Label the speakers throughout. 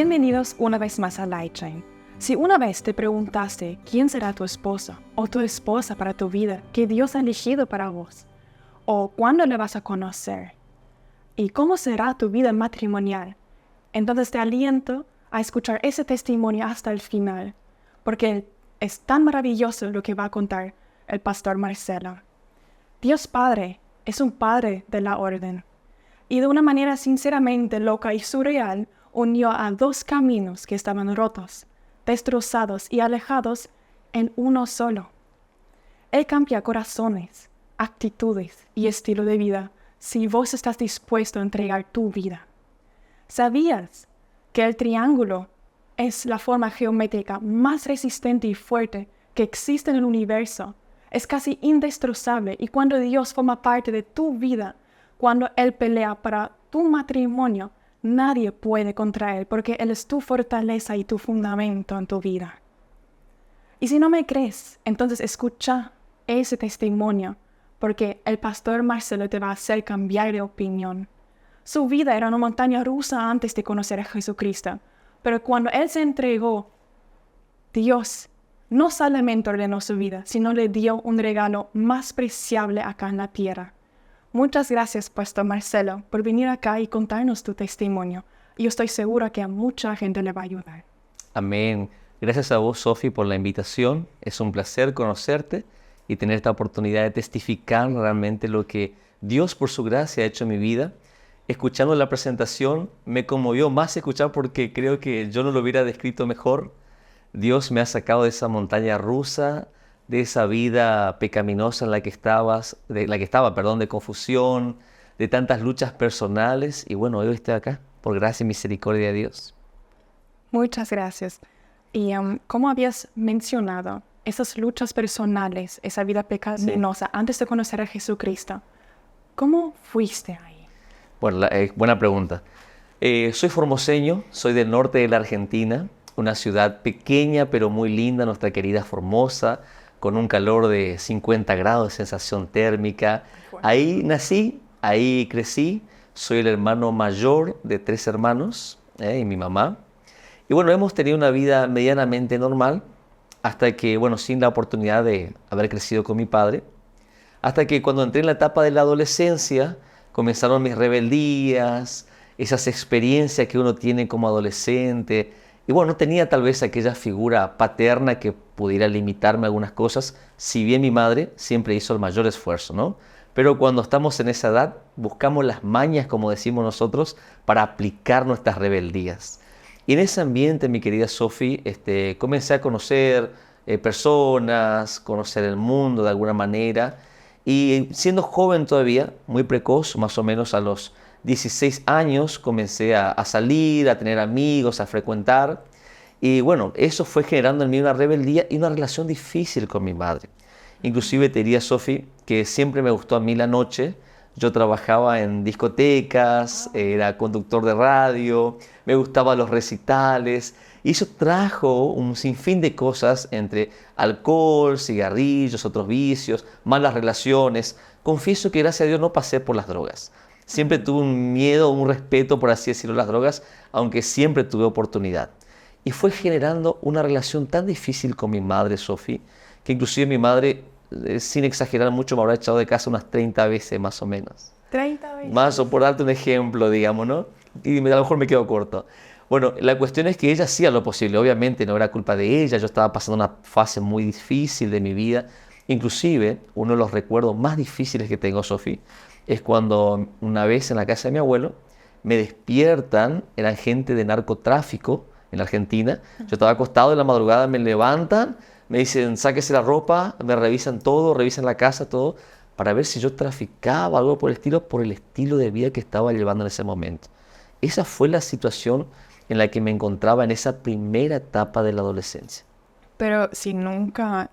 Speaker 1: Bienvenidos una vez más a Lightshine. Si una vez te preguntaste quién será tu esposo o tu esposa para tu vida que Dios ha elegido para vos, o cuándo le vas a conocer, y cómo será tu vida matrimonial, entonces te aliento a escuchar ese testimonio hasta el final, porque es tan maravilloso lo que va a contar el pastor Marcelo. Dios Padre es un Padre de la orden, y de una manera sinceramente loca y surreal unió a dos caminos que estaban rotos, destrozados y alejados en uno solo. Él cambia corazones, actitudes y estilo de vida si vos estás dispuesto a entregar tu vida. ¿Sabías que el triángulo es la forma geométrica más resistente y fuerte que existe en el universo? Es casi indestrozable, y cuando Dios forma parte de tu vida, cuando Él pelea para tu matrimonio, nadie puede contra Él, porque Él es tu fortaleza y tu fundamento en tu vida. Y si no me crees, entonces escucha ese testimonio, porque el pastor Marcelo te va a hacer cambiar de opinión. Su vida era una montaña rusa antes de conocer a Jesucristo, pero cuando Él se entregó, Dios no solamente ordenó su vida, sino le dio un regalo más preciable acá en la tierra. Muchas gracias, pastor Marcelo, por venir acá y contarnos tu testimonio. Yo estoy segura que a mucha gente le va a ayudar.
Speaker 2: Amén. Gracias a vos, Sofi, por la invitación. Es un placer conocerte y tener esta oportunidad de testificar realmente lo que Dios, por su gracia, ha hecho en mi vida. Escuchando la presentación, me conmovió más escuchar porque creo que yo no lo hubiera descrito mejor. Dios me ha sacado de esa montaña rusa, de esa vida pecaminosa en la que estaba, de confusión, de tantas luchas personales. Y bueno, hoy estoy acá, por gracia y misericordia de Dios.
Speaker 1: Muchas gracias. Y como habías mencionado, esas luchas personales, esa vida pecaminosa, antes de conocer a Jesucristo, ¿cómo fuiste ahí?
Speaker 2: Bueno, buena pregunta. Soy formoseño, soy del norte de la Argentina, una ciudad pequeña pero muy linda, nuestra querida Formosa, con un calor de 50 grados, sensación térmica. Ahí nací, ahí crecí, soy el hermano mayor de 3 hermanos y mi mamá. Y bueno, hemos tenido una vida medianamente normal hasta que, bueno, sin la oportunidad de haber crecido con mi padre, hasta que cuando entré en la etapa de la adolescencia, comenzaron mis rebeldías, esas experiencias que uno tiene como adolescente. Y bueno, no tenía tal vez aquella figura paterna que pudiera limitarme algunas cosas, si bien mi madre siempre hizo el mayor esfuerzo, ¿no? Pero cuando estamos en esa edad, buscamos las mañas, como decimos nosotros, para aplicar nuestras rebeldías. Y en ese ambiente, mi querida Sofi, comencé a conocer personas, conocer el mundo de alguna manera. Y siendo joven todavía, muy precoz, más o menos a los 16 años, comencé a salir, a tener amigos, a frecuentar. Y bueno, eso fue generando en mí una rebeldía y una relación difícil con mi madre. Inclusive te diría, Sofi, que siempre me gustó a mí la noche. Yo trabajaba en discotecas, era conductor de radio, me gustaban los recitales. Y eso trajo un sinfín de cosas entre alcohol, cigarrillos, otros vicios, malas relaciones. Confieso que gracias a Dios no pasé por las drogas. Siempre tuve un miedo, un respeto, por así decirlo, a las drogas, aunque siempre tuve oportunidad. Y fue generando una relación tan difícil con mi madre, Sofi, que inclusive mi madre, sin exagerar mucho, me habrá echado de casa unas 30 veces más o menos.
Speaker 1: 30 veces.
Speaker 2: Más, o por darte un ejemplo, digamos, ¿no? Y a lo mejor me quedo corto. Bueno, la cuestión es que ella hacía lo posible. Obviamente no era culpa de ella, yo estaba pasando una fase muy difícil de mi vida. Inclusive, uno de los recuerdos más difíciles que tengo, Sofi, es cuando una vez en la casa de mi abuelo me despiertan, eran gente de narcotráfico en la Argentina. Yo estaba acostado en la madrugada, me levantan, me dicen, sáquese la ropa, me revisan todo, revisan la casa, todo, para ver si yo traficaba, algo por el estilo de vida que estaba llevando en ese momento. Esa fue la situación en la que me encontraba en esa primera etapa de la adolescencia.
Speaker 1: Pero si nunca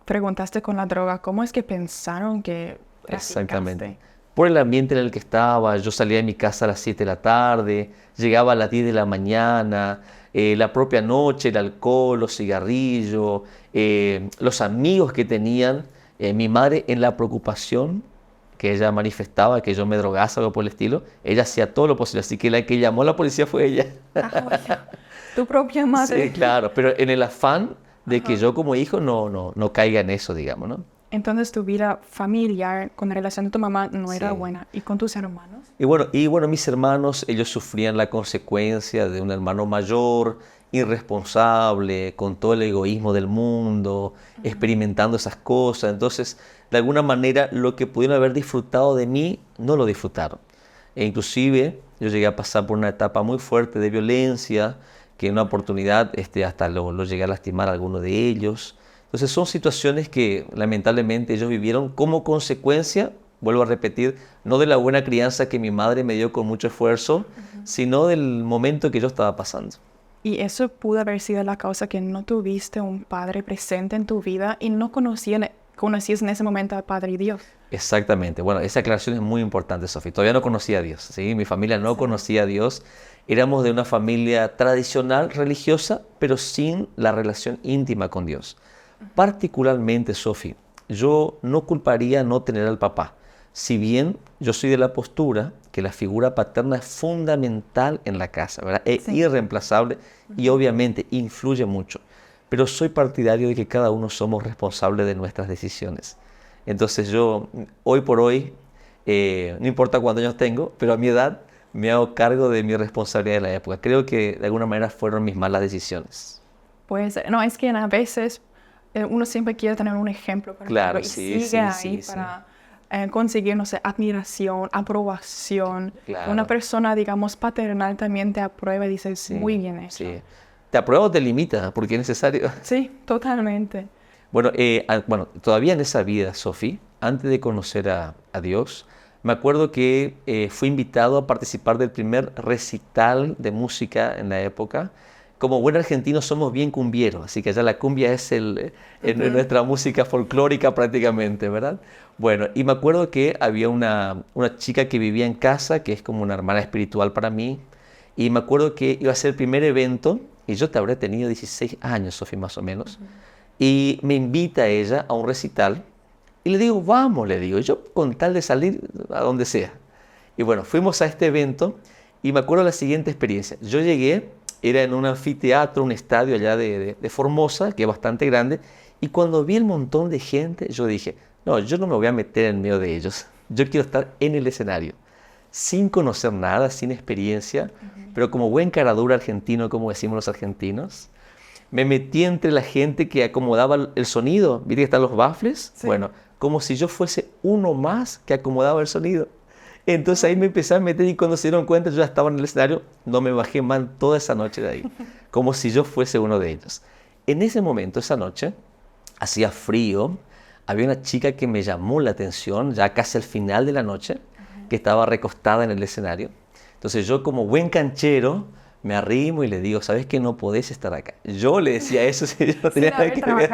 Speaker 1: preguntaste con la droga, ¿cómo es que pensaron que traficaste?
Speaker 2: Exactamente. Por el ambiente en el que estaba, yo salía de mi casa a las 7 de la tarde, llegaba a las 10 de la mañana, la propia noche, el alcohol, los cigarrillos, los amigos que tenían, mi madre en la preocupación que ella manifestaba que yo me drogaba o algo por el estilo, ella hacía todo lo posible. Así que la que llamó a la policía fue ella.
Speaker 1: Bueno, tu propia madre.
Speaker 2: Sí, claro, pero en el afán de que yo como hijo no caiga en eso, digamos, ¿no?
Speaker 1: Entonces tu vida familiar con la relación de tu mamá no era
Speaker 2: Sí.
Speaker 1: buena. ¿Y con tus hermanos?
Speaker 2: Y bueno, mis hermanos, ellos sufrían la consecuencia de un hermano mayor, irresponsable, con todo el egoísmo del mundo, experimentando esas cosas. Entonces, de alguna manera, lo que pudieron haber disfrutado de mí, no lo disfrutaron. E inclusive, yo llegué a pasar por una etapa muy fuerte de violencia, que en una oportunidad hasta lo llegué a lastimar a alguno de ellos. Entonces, son situaciones que lamentablemente ellos vivieron como consecuencia, vuelvo a repetir, no de la buena crianza que mi madre me dio con mucho esfuerzo, sino del momento que yo estaba pasando.
Speaker 1: Y eso pudo haber sido la causa que no tuviste un padre presente en tu vida y no conocías en ese momento al Padre Dios.
Speaker 2: Exactamente. Bueno, esa aclaración es muy importante, Sofía. Todavía no conocía a Dios, ¿sí? Mi familia no conocía a Dios. Éramos de una familia tradicional, religiosa, pero sin la relación íntima con Dios. Particularmente, Sofía, yo no culparía no tener al papá. Si bien yo soy de la postura que la figura paterna es fundamental en la casa, ¿verdad? Es
Speaker 1: Sí.
Speaker 2: irreemplazable y obviamente influye mucho. Pero soy partidario de que cada uno somos responsables de nuestras decisiones. Entonces yo, hoy por hoy, no importa cuántos años tengo, pero a mi edad me hago cargo de mi responsabilidad de la época. Creo que de alguna manera fueron mis malas decisiones.
Speaker 1: Pues no, es que a veces uno siempre quiere tener un ejemplo para
Speaker 2: Claro,
Speaker 1: y
Speaker 2: sí,
Speaker 1: sigue
Speaker 2: sí,
Speaker 1: ahí
Speaker 2: sí,
Speaker 1: para conseguir, no sé, admiración, aprobación.
Speaker 2: Claro.
Speaker 1: Una persona, digamos, paternal también te aprueba y dices,
Speaker 2: Sí,
Speaker 1: muy bien hecho.
Speaker 2: sí. ¿Te aprueba o te limita? Porque es necesario.
Speaker 1: Sí, totalmente.
Speaker 2: Bueno, todavía en esa vida, Sofi, antes de conocer a Dios, me acuerdo que fui invitado a participar del primer recital de música en la época. Como buen argentino somos bien cumbieros, así que allá la cumbia es en nuestra música folclórica prácticamente, ¿verdad? Bueno, y me acuerdo que había una chica que vivía en casa, que es como una hermana espiritual para mí, y me acuerdo que iba a ser el primer evento, y yo te habré tenido 16 años, Sofi, más o menos, y me invita a ella a un recital, y le digo, vamos, le digo, yo con tal de salir a donde sea. Y bueno, fuimos a este evento, y me acuerdo la siguiente experiencia. Yo llegué, era en un anfiteatro, un estadio allá de Formosa, que es bastante grande, y cuando vi el montón de gente, yo dije, no, yo no me voy a meter en medio de ellos, yo quiero estar en el escenario, sin conocer nada, sin experiencia, pero como buen caradura argentino, como decimos los argentinos, me metí entre la gente que acomodaba el sonido, ¿viste que están los baffles?
Speaker 1: Sí.
Speaker 2: Bueno, como si yo fuese uno más que acomodaba el sonido. Entonces ahí me empecé a meter y cuando se dieron cuenta yo ya estaba en el escenario, no me bajé más toda esa noche de ahí, como si yo fuese uno de ellos. En ese momento, esa noche, hacía frío, había una chica que me llamó la atención, ya casi al final de la noche, que estaba recostada en el escenario. Entonces yo como buen canchero me arrimo y le digo, ¿sabes que no podés estar acá? Yo le decía eso, si yo no tenía nada que ver.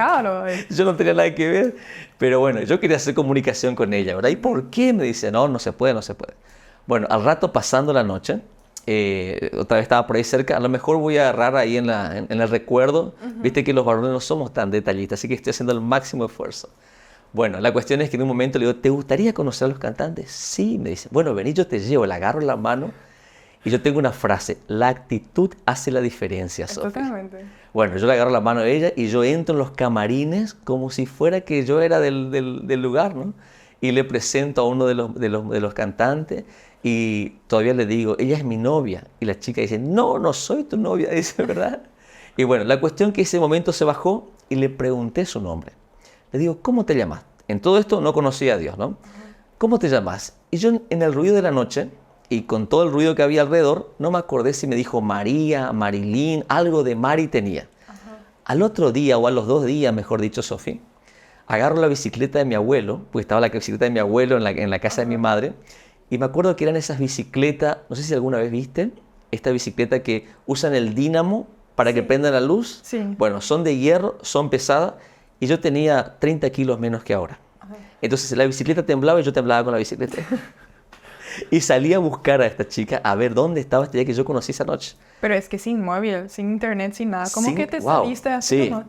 Speaker 2: Yo no tenía nada que ver, pero bueno, yo quería hacer comunicación con ella, ¿verdad? ¿Y por qué? Me dice, no se puede, no se puede. Bueno, al rato pasando la noche, otra vez estaba por ahí cerca, a lo mejor voy a agarrar ahí en el recuerdo, viste que los varones no somos tan detallistas, así que estoy haciendo el máximo esfuerzo. Bueno, la cuestión es que en un momento le digo, ¿te gustaría conocer a los cantantes? Sí, me dice, bueno, vení, yo te llevo, le agarro la mano. Y yo tengo una frase, la actitud hace la diferencia, Sofía.
Speaker 1: Totalmente.
Speaker 2: Bueno, yo le agarro la mano a ella y yo entro en los camarines como si fuera que yo era del lugar, ¿no? Y le presento a uno de los cantantes y todavía le digo, ella es mi novia. Y la chica dice, no soy tu novia, dice, ¿verdad? Y bueno, la cuestión que ese momento se bajó y le pregunté su nombre. Le digo, ¿cómo te llamas? En todo esto no conocía a Dios, ¿no? ¿Cómo te llamas? Y yo en el ruido de la noche y con todo el ruido que había alrededor, no me acordé si me dijo María, Marilyn, algo de Mari tenía. Al otro día, o a los 2 días, mejor dicho, Sofía, agarro la bicicleta de mi abuelo, porque estaba la bicicleta de mi abuelo en la casa de mi madre, y me acuerdo que eran esas bicicletas, no sé si alguna vez viste, esta bicicleta que usan el dínamo para que prenda la luz.
Speaker 1: Sí.
Speaker 2: Bueno, son de hierro, son pesadas, y yo tenía 30 kilos menos que ahora. Entonces la bicicleta temblaba y yo temblaba con la bicicleta. Y salí a buscar a esta chica a ver dónde estaba esta chica que yo conocí esa noche.
Speaker 1: Pero es que sin móvil, sin internet, sin nada. ¿Cómo que te
Speaker 2: wow,
Speaker 1: saliste así
Speaker 2: sí.
Speaker 1: como?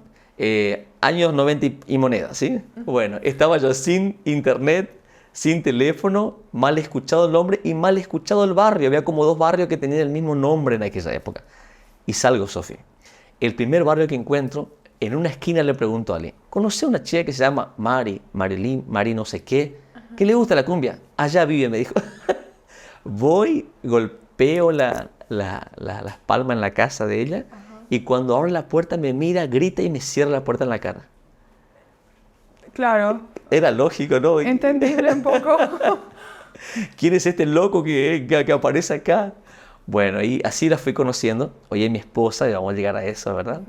Speaker 2: Años 90 y monedas, ¿sí? Bueno, estaba yo sin internet, sin teléfono, mal escuchado el nombre y mal escuchado el barrio. Había como 2 barrios que tenían el mismo nombre en aquella época. Y salgo, Sofía. El primer barrio que encuentro, en una esquina le pregunto a alguien, ¿conoce a una chica que se llama Marilyn, Mari no sé qué? ¿Qué le gusta la cumbia? Allá vive, me dijo. Voy, golpeo las palmas en la casa de ella y cuando abre la puerta me mira, grita y me cierra la puerta en la cara.
Speaker 1: Claro.
Speaker 2: Era lógico, ¿no?
Speaker 1: Entendible un poco.
Speaker 2: ¿Quién es este loco que aparece acá? Bueno, y así la fui conociendo. Hoy es mi esposa y vamos a llegar a eso, ¿verdad?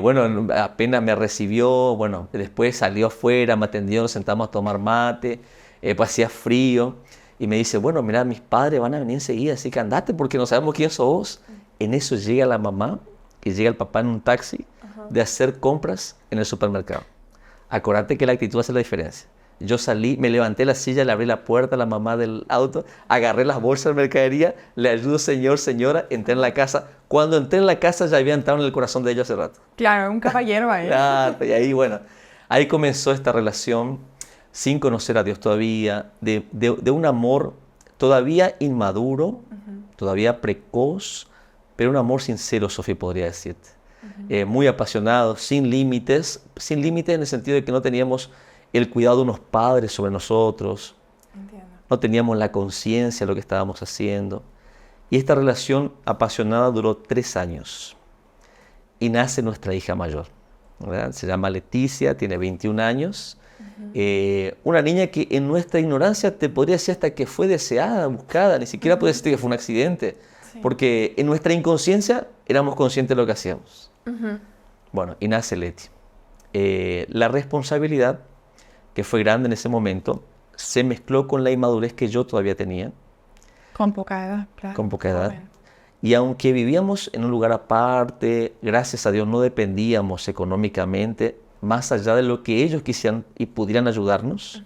Speaker 2: Bueno, apenas me recibió, bueno, después salió afuera, me atendió, nos sentamos a tomar mate, pues hacía frío. Y me dice, bueno, mira, mis padres van a venir enseguida, así que andate porque no sabemos quién sos vos. En eso llega la mamá y llega el papá en un taxi de hacer compras en el supermercado. Acordate que la actitud hace la diferencia. Yo salí, me levanté la silla, le abrí la puerta a la mamá del auto, agarré las bolsas de mercadería, le ayudo, señor, señora, entré en la casa. Cuando entré en la casa ya había entrado en el corazón de ellos hace rato.
Speaker 1: Claro, un caballero ahí.
Speaker 2: Claro, y ahí, bueno, ahí comenzó esta relación sin conocer a Dios todavía, de un amor todavía inmaduro, todavía precoz, pero un amor sincero, Sofía, podría decirte. Muy apasionado, sin límites en el sentido de que no teníamos el cuidado de unos padres sobre nosotros,
Speaker 1: Entiendo.
Speaker 2: no teníamos la conciencia de lo que estábamos haciendo. Y esta relación apasionada duró 3 años y nace nuestra hija mayor, ¿verdad? Se llama Leticia, tiene 21 años. Una niña que en nuestra ignorancia te podría decir hasta que fue deseada, buscada, ni siquiera puede decir que fue un accidente, porque en nuestra inconsciencia éramos conscientes de lo que hacíamos. Bueno, y nace Leti. La responsabilidad, que fue grande en ese momento, se mezcló con la inmadurez que yo todavía tenía.
Speaker 1: Con poca edad, claro.
Speaker 2: Con poca edad.
Speaker 1: Joven.
Speaker 2: Y aunque vivíamos en un lugar aparte, gracias a Dios no dependíamos económicamente, más allá de lo que ellos quisieran y pudieran ayudarnos.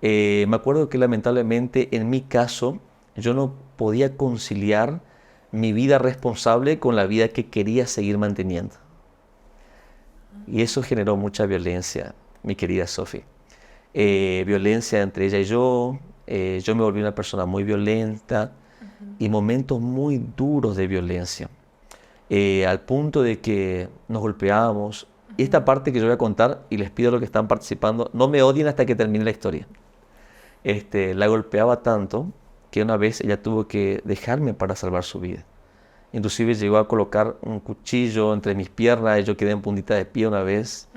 Speaker 2: Me acuerdo que lamentablemente en mi caso yo no podía conciliar mi vida responsable con la vida que quería seguir manteniendo. Y eso generó mucha violencia, mi querida Sophie. Violencia entre ella y yo me volví una persona muy violenta y momentos muy duros de violencia, al punto de que nos golpeábamos. Y esta parte que yo voy a contar, y les pido a los que están participando, no me odien hasta que termine la historia. La golpeaba tanto que una vez ella tuvo que dejarme para salvar su vida. Inclusive llegó a colocar un cuchillo entre mis piernas y yo quedé en puntita de pie una vez.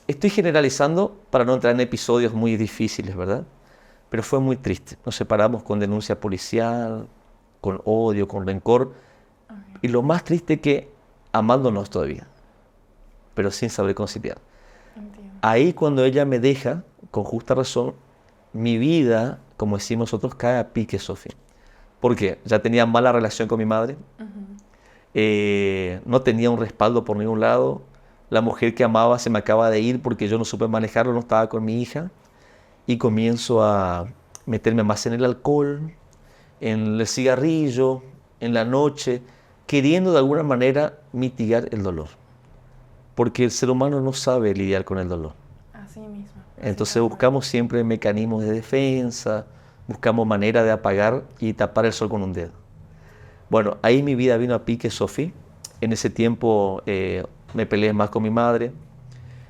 Speaker 2: Estoy generalizando para no entrar en episodios muy difíciles, ¿verdad? Pero fue muy triste. Nos separamos con denuncia policial, con odio, con rencor. Y lo más triste que amándonos todavía, pero sin saber conciliar.
Speaker 1: Entiendo.
Speaker 2: Ahí cuando ella me deja, con justa razón, mi vida, como decimos nosotros, cae a pique, Sofía. ¿Por qué? Ya tenía mala relación con mi madre, no tenía un respaldo por ningún lado, la mujer que amaba se me acaba de ir porque yo no supe manejarlo, no estaba con mi hija, y comienzo a meterme más en el alcohol, en el cigarrillo, en la noche, queriendo de alguna manera mitigar el dolor. Porque el ser humano no sabe lidiar con el dolor.
Speaker 1: Así mismo.
Speaker 2: Entonces buscamos siempre mecanismos de defensa, buscamos manera de apagar y tapar el sol con un dedo. Bueno, ahí mi vida vino a pique, Sofía. En ese tiempo me peleé más con mi madre.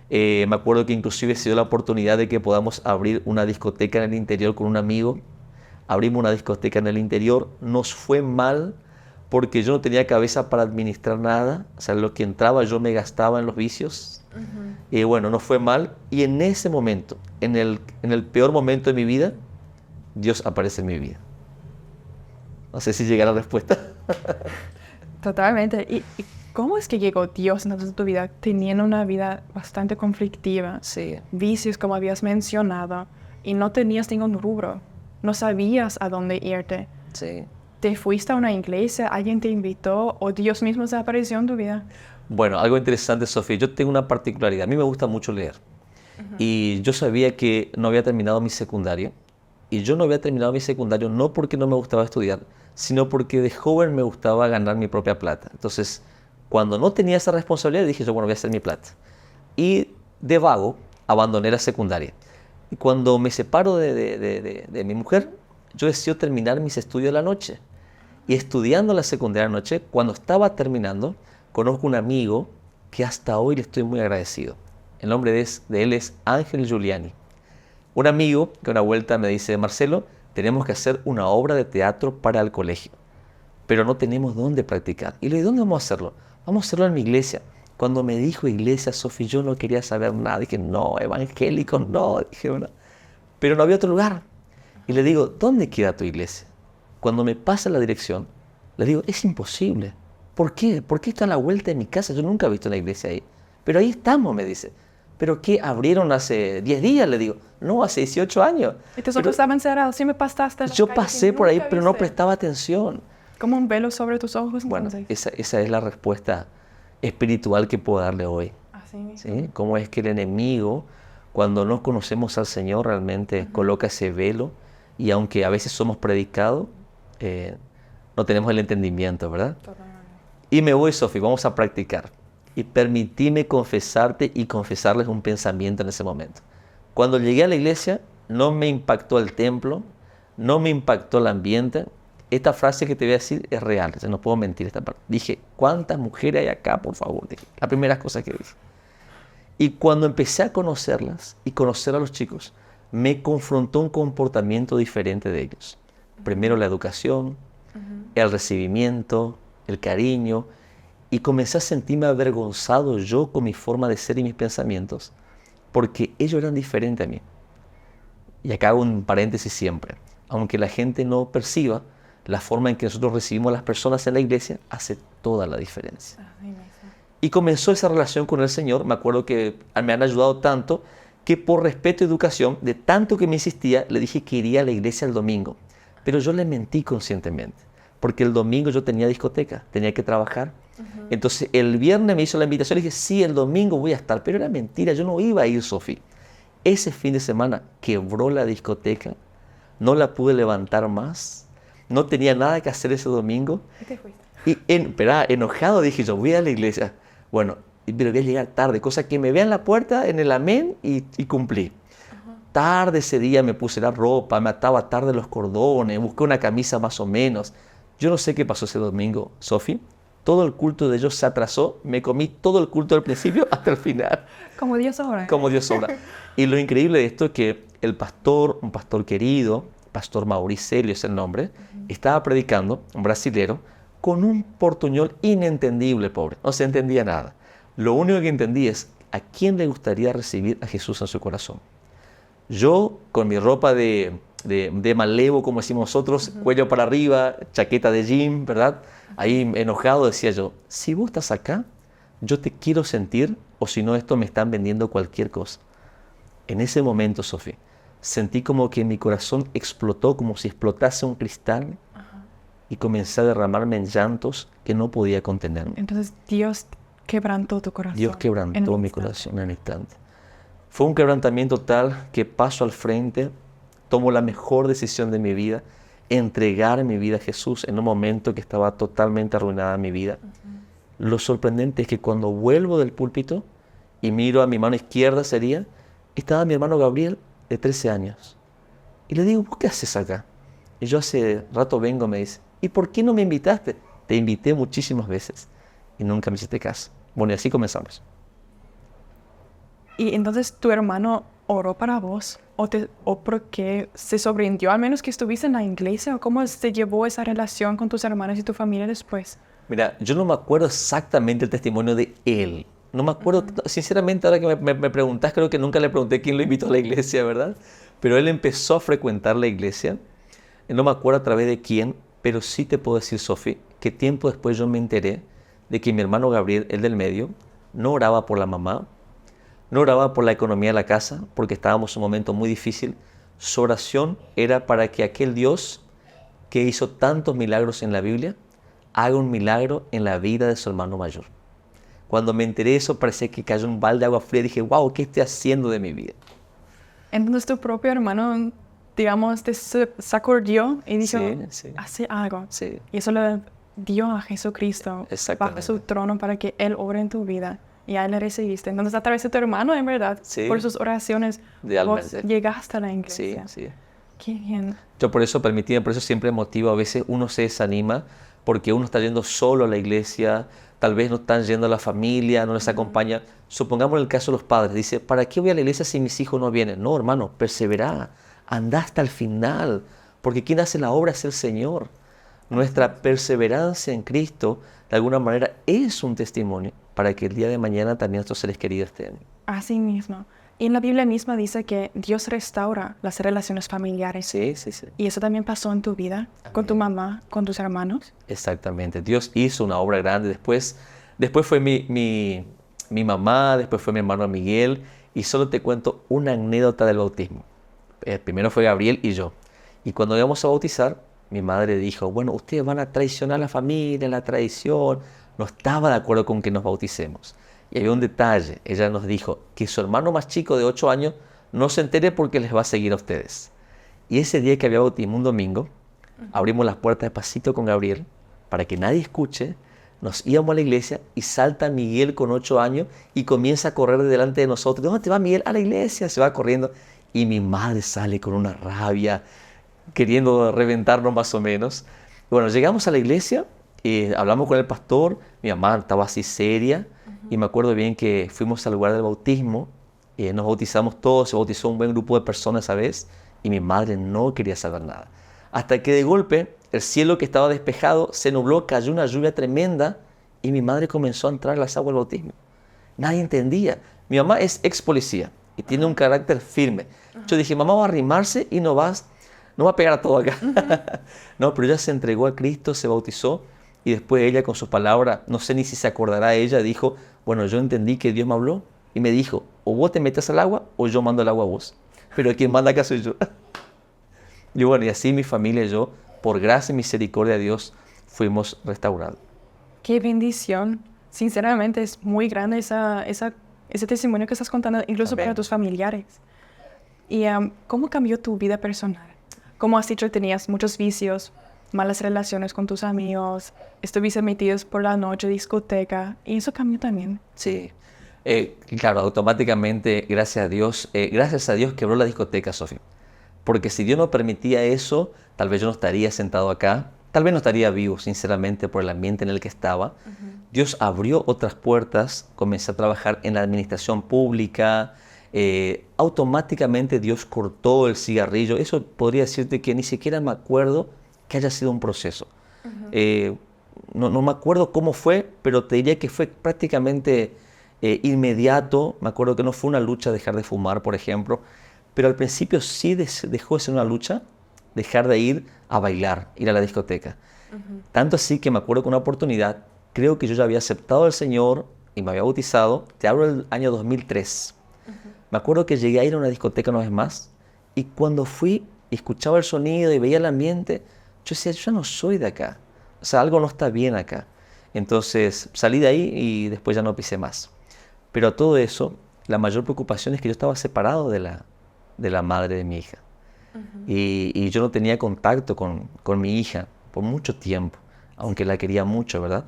Speaker 2: Me acuerdo que inclusive se dio la oportunidad de que podamos abrir una discoteca en el interior con un amigo. Abrimos una discoteca en el interior. Nos fue mal porque yo no tenía cabeza para administrar nada. O sea, lo que entraba yo me gastaba en los vicios. Y bueno, nos fue mal. Y en ese momento, en el peor momento de mi vida, Dios aparece en mi vida. No sé si llega la respuesta.
Speaker 1: Totalmente. ¿Y cómo es que llegó Dios en tu vida teniendo una vida bastante conflictiva?
Speaker 2: Sí.
Speaker 1: Vicios, como habías mencionado, y no tenías ningún rubro. No sabías a dónde irte.
Speaker 2: Sí.
Speaker 1: ¿Te fuiste a una iglesia? ¿Alguien te invitó? ¿O Dios mismo se apareció en tu vida?
Speaker 2: Bueno, algo interesante, Sofía. Yo tengo una particularidad. A mí me gusta mucho leer. Y yo sabía que no había terminado mi secundario. Y yo no había terminado mi secundario no porque no me gustaba estudiar, sino porque de joven me gustaba ganar mi propia plata. Entonces, cuando no tenía esa responsabilidad, dije yo, bueno, voy a hacer mi plata. Y de vago, abandoné la secundaria. Y cuando me separo de mi mujer, yo decido terminar mis estudios de la noche. Y estudiando la secundaria de la noche, cuando estaba terminando, conozco un amigo que hasta hoy le estoy muy agradecido. El nombre de él es Ángel Giuliani. Un amigo que una vuelta me dice, Marcelo, tenemos que hacer una obra de teatro para el colegio, pero no tenemos dónde practicar. Y le digo, ¿dónde vamos a hacerlo? Vamos a hacerlo en mi iglesia. Cuando me dijo iglesia, Sofi, yo no quería saber nada. Dije, no, evangélicos, no. Dije, bueno, pero no había otro lugar. Y le digo, ¿dónde queda tu iglesia? Cuando me pasa la dirección, le digo, es imposible. ¿Por qué? ¿Por qué está a la vuelta de mi casa? Yo nunca he visto una iglesia ahí. Pero ahí estamos, me dice. ¿Pero qué? ¿Abrieron hace 10 días? Le digo, no, hace 18 años.
Speaker 1: Y tus ojos estaban cerrados, sí me pasaste.
Speaker 2: Yo pasé por ahí, pero no prestaba atención.
Speaker 1: Como un velo sobre tus ojos.
Speaker 2: Bueno, esa es la respuesta espiritual que puedo darle hoy.
Speaker 1: Así mismo.
Speaker 2: ¿Sí? Cómo es que el enemigo, cuando no conocemos al Señor, realmente coloca ese velo, y aunque a veces somos predicados, no tenemos el entendimiento, ¿verdad?
Speaker 1: Totalmente.
Speaker 2: Y me voy, Sofi, vamos a practicar. Y permitíme confesarte y confesarles un pensamiento en ese momento. Cuando llegué a la iglesia, no me impactó el templo, no me impactó el ambiente. Esta frase que te voy a decir es real, no puedo mentir esta parte. Dije, ¿cuántas mujeres hay acá, por favor? Dije, la primera cosa que dije. Y cuando empecé a conocerlas y conocer a los chicos, me confrontó un comportamiento diferente de ellos. Primero la educación, el recibimiento, el cariño, y comencé a sentirme avergonzado yo con mi forma de ser y mis pensamientos, porque ellos eran diferentes a mí. Y acá hago un paréntesis siempre. Aunque la gente no perciba, la forma en que nosotros recibimos a las personas en la iglesia hace toda la diferencia. Y comenzó esa relación con el Señor. Me acuerdo que me han ayudado tanto que por respeto y educación, de tanto que me insistía, le dije que iría a la iglesia el domingo. Pero yo le mentí conscientemente, porque el domingo yo tenía discoteca, tenía que trabajar. Entonces el viernes me hizo la invitación y dije, sí, el domingo voy a estar. Pero era mentira, yo no iba a ir, Sofi. Ese fin de semana quebró la discoteca, no la pude levantar más, no tenía nada que hacer ese domingo.
Speaker 1: ¿Y te fuiste?
Speaker 2: Y enojado dije yo, voy a la iglesia. Bueno, pero voy a llegar tarde, cosa que me vean en la puerta en el amén y cumplí. Tarde ese día me puse la ropa, me ataba tarde los cordones, busqué una camisa más o menos. Yo no sé qué pasó ese domingo, Sofi. Todo el culto de ellos se atrasó, me comí todo el culto del principio hasta el final.
Speaker 1: Como Dios obra.
Speaker 2: Como Dios obra. Y lo increíble de esto es que el pastor, un pastor querido, Pastor Mauricelio es el nombre, estaba predicando, un brasilero, con un portuñol inentendible, pobre. No se entendía nada. Lo único que entendí es a quién le gustaría recibir a Jesús en su corazón. Yo, con mi ropa de malevo, como decimos nosotros, cuello para arriba, chaqueta de jean, ¿verdad? Ahí enojado decía yo, si vos estás acá, yo te quiero sentir, o si no, esto me están vendiendo cualquier cosa. En ese momento, Sofi, sentí como que mi corazón explotó, como si explotase un cristal, y comencé a derramarme en llantos que no podía contenerme.
Speaker 1: Entonces Dios quebrantó tu corazón.
Speaker 2: Dios quebrantó mi corazón en el instante. Fue un quebrantamiento tal que paso al frente, tomo la mejor decisión de mi vida, entregar mi vida a Jesús en un momento que estaba totalmente arruinada mi vida. Lo sorprendente es que cuando vuelvo del púlpito y miro a mi mano izquierda estaba mi hermano Gabriel de 13 años. Y le digo, ¿vos qué haces acá? Y yo hace rato vengo, me dice, ¿y por qué no me invitaste? Te invité muchísimas veces y nunca me hiciste caso. Bueno, y así comenzamos.
Speaker 1: Y entonces tu hermano oró para vos, o porque se sorprendió al menos que estuviste en la iglesia, o cómo se llevó esa relación con tus hermanos y tu familia después.
Speaker 2: Mira, yo no me acuerdo exactamente el testimonio de él. No me acuerdo, sinceramente, ahora que me preguntás, creo que nunca le pregunté quién lo invitó a la iglesia, ¿verdad? Pero él empezó a frecuentar la iglesia. No me acuerdo a través de quién, pero sí te puedo decir, Sofi, que tiempo después yo me enteré de que mi hermano Gabriel, el del medio, no oraba por la mamá, no oraba por la economía de la casa, porque estábamos en un momento muy difícil. Su oración era para que aquel Dios que hizo tantos milagros en la Biblia, haga un milagro en la vida de su hermano mayor. Cuando me enteré de eso, parecía que cayó un balde de agua fría y dije, wow, ¿qué estoy haciendo de mi vida?
Speaker 1: Entonces tu propio hermano, digamos, te sacudió y dijo,
Speaker 2: sí.
Speaker 1: hace algo.
Speaker 2: Sí.
Speaker 1: Y eso le dio a Jesucristo bajo su trono para que Él obre en tu vida y ahí le recibiste. Entonces, a través de tu hermano, en verdad,
Speaker 2: Sí.
Speaker 1: por sus oraciones, vos
Speaker 2: Realmente.
Speaker 1: llegaste a la
Speaker 2: Sí,
Speaker 1: iglesia.
Speaker 2: sí.
Speaker 1: Qué bien.
Speaker 2: Yo por eso, permitime, por eso siempre motivo, a veces uno se desanima porque uno está yendo solo a la iglesia, tal vez no están yendo a la familia, no les acompaña. Supongamos el caso de los padres, dice, ¿para qué voy a la iglesia si mis hijos no vienen? No, hermano, persevera, anda hasta el final, porque quien hace la obra es el Señor. Nuestra perseverancia en Cristo, de alguna manera, es un testimonio para que el día de mañana también nuestros seres queridos estén.
Speaker 1: Así mismo. Y en la Biblia misma dice que Dios restaura las relaciones familiares.
Speaker 2: Sí, sí, sí.
Speaker 1: ¿Y eso también pasó en tu vida? ¿Con tu mamá? ¿Con tus hermanos?
Speaker 2: Exactamente. Dios hizo una obra grande. Después fue mi mamá, después fue mi hermano Miguel. Y solo te cuento una anécdota del bautismo. Primero fue Gabriel y yo. Y cuando íbamos a bautizar, mi madre dijo, bueno, ustedes van a traicionar a la familia, la tradición. No estaba de acuerdo con que nos bauticemos. Y había un detalle. Ella nos dijo que su hermano más chico de 8 años no se entere porque les va a seguir a ustedes. Y ese día que había bautismo, un domingo, abrimos las puertas despacito con Gabriel para que nadie escuche. Nos íbamos a la iglesia y salta Miguel con 8 años y comienza a correr delante de nosotros. ¿Dónde te va Miguel? A la iglesia. Se va corriendo. Y mi madre sale con una rabia, queriendo reventarnos más o menos. Bueno, llegamos a la iglesia, hablamos con el pastor, mi mamá estaba así seria, y me acuerdo bien que fuimos al lugar del bautismo, nos bautizamos todos, se bautizó un buen grupo de personas esa vez, y mi madre no quería saber nada. Hasta que de golpe, el cielo que estaba despejado se nubló, cayó una lluvia tremenda, y mi madre comenzó a entrar a las aguas del bautismo. Nadie entendía. Mi mamá es ex policía, y tiene un carácter firme. Yo dije, mamá va a arrimarse y no va a pegar a todo acá. No, pero ella se entregó a Cristo, se bautizó y después ella con sus palabras, no sé ni si se acordará ella, dijo, bueno, yo entendí que Dios me habló y me dijo, o vos te metes al agua o yo mando el agua a vos. Pero quien manda acá soy yo. Y bueno, y así mi familia y yo, por gracia y misericordia de Dios, fuimos restaurados.
Speaker 1: Qué bendición. Sinceramente, es muy grande ese testimonio que estás contando, incluso
Speaker 2: Amén.
Speaker 1: para tus familiares. ¿Y cómo cambió tu vida personal? Como has dicho, tenías muchos vicios, malas relaciones con tus amigos, estuviste metidos por la noche, discoteca, y eso cambió también.
Speaker 2: Sí, claro, automáticamente, gracias a Dios quebró la discoteca, Sofía. Porque si Dios no permitía eso, tal vez yo no estaría sentado acá, tal vez no estaría vivo, sinceramente, por el ambiente en el que estaba. Dios abrió otras puertas, comencé a trabajar en la administración pública, automáticamente Dios cortó el cigarrillo. Eso podría decirte que ni siquiera me acuerdo que haya sido un proceso. No me acuerdo cómo fue, pero te diría que fue prácticamente inmediato. Me acuerdo que no fue una lucha dejar de fumar, por ejemplo, pero al principio sí dejó de ser una lucha dejar de ir a bailar, ir a la discoteca. Tanto así que me acuerdo que una oportunidad, creo que yo ya había aceptado al Señor y me había bautizado, te hablo del año 2003. Me acuerdo que llegué a ir a una discoteca una vez más y cuando fui y escuchaba el sonido y veía el ambiente, yo decía, yo ya no soy de acá. O sea, algo no está bien acá. Entonces salí de ahí y después ya no pisé más. Pero a todo eso, la mayor preocupación es que yo estaba separado de la madre de mi hija. Y yo no tenía contacto con mi hija por mucho tiempo, aunque la quería mucho, ¿verdad?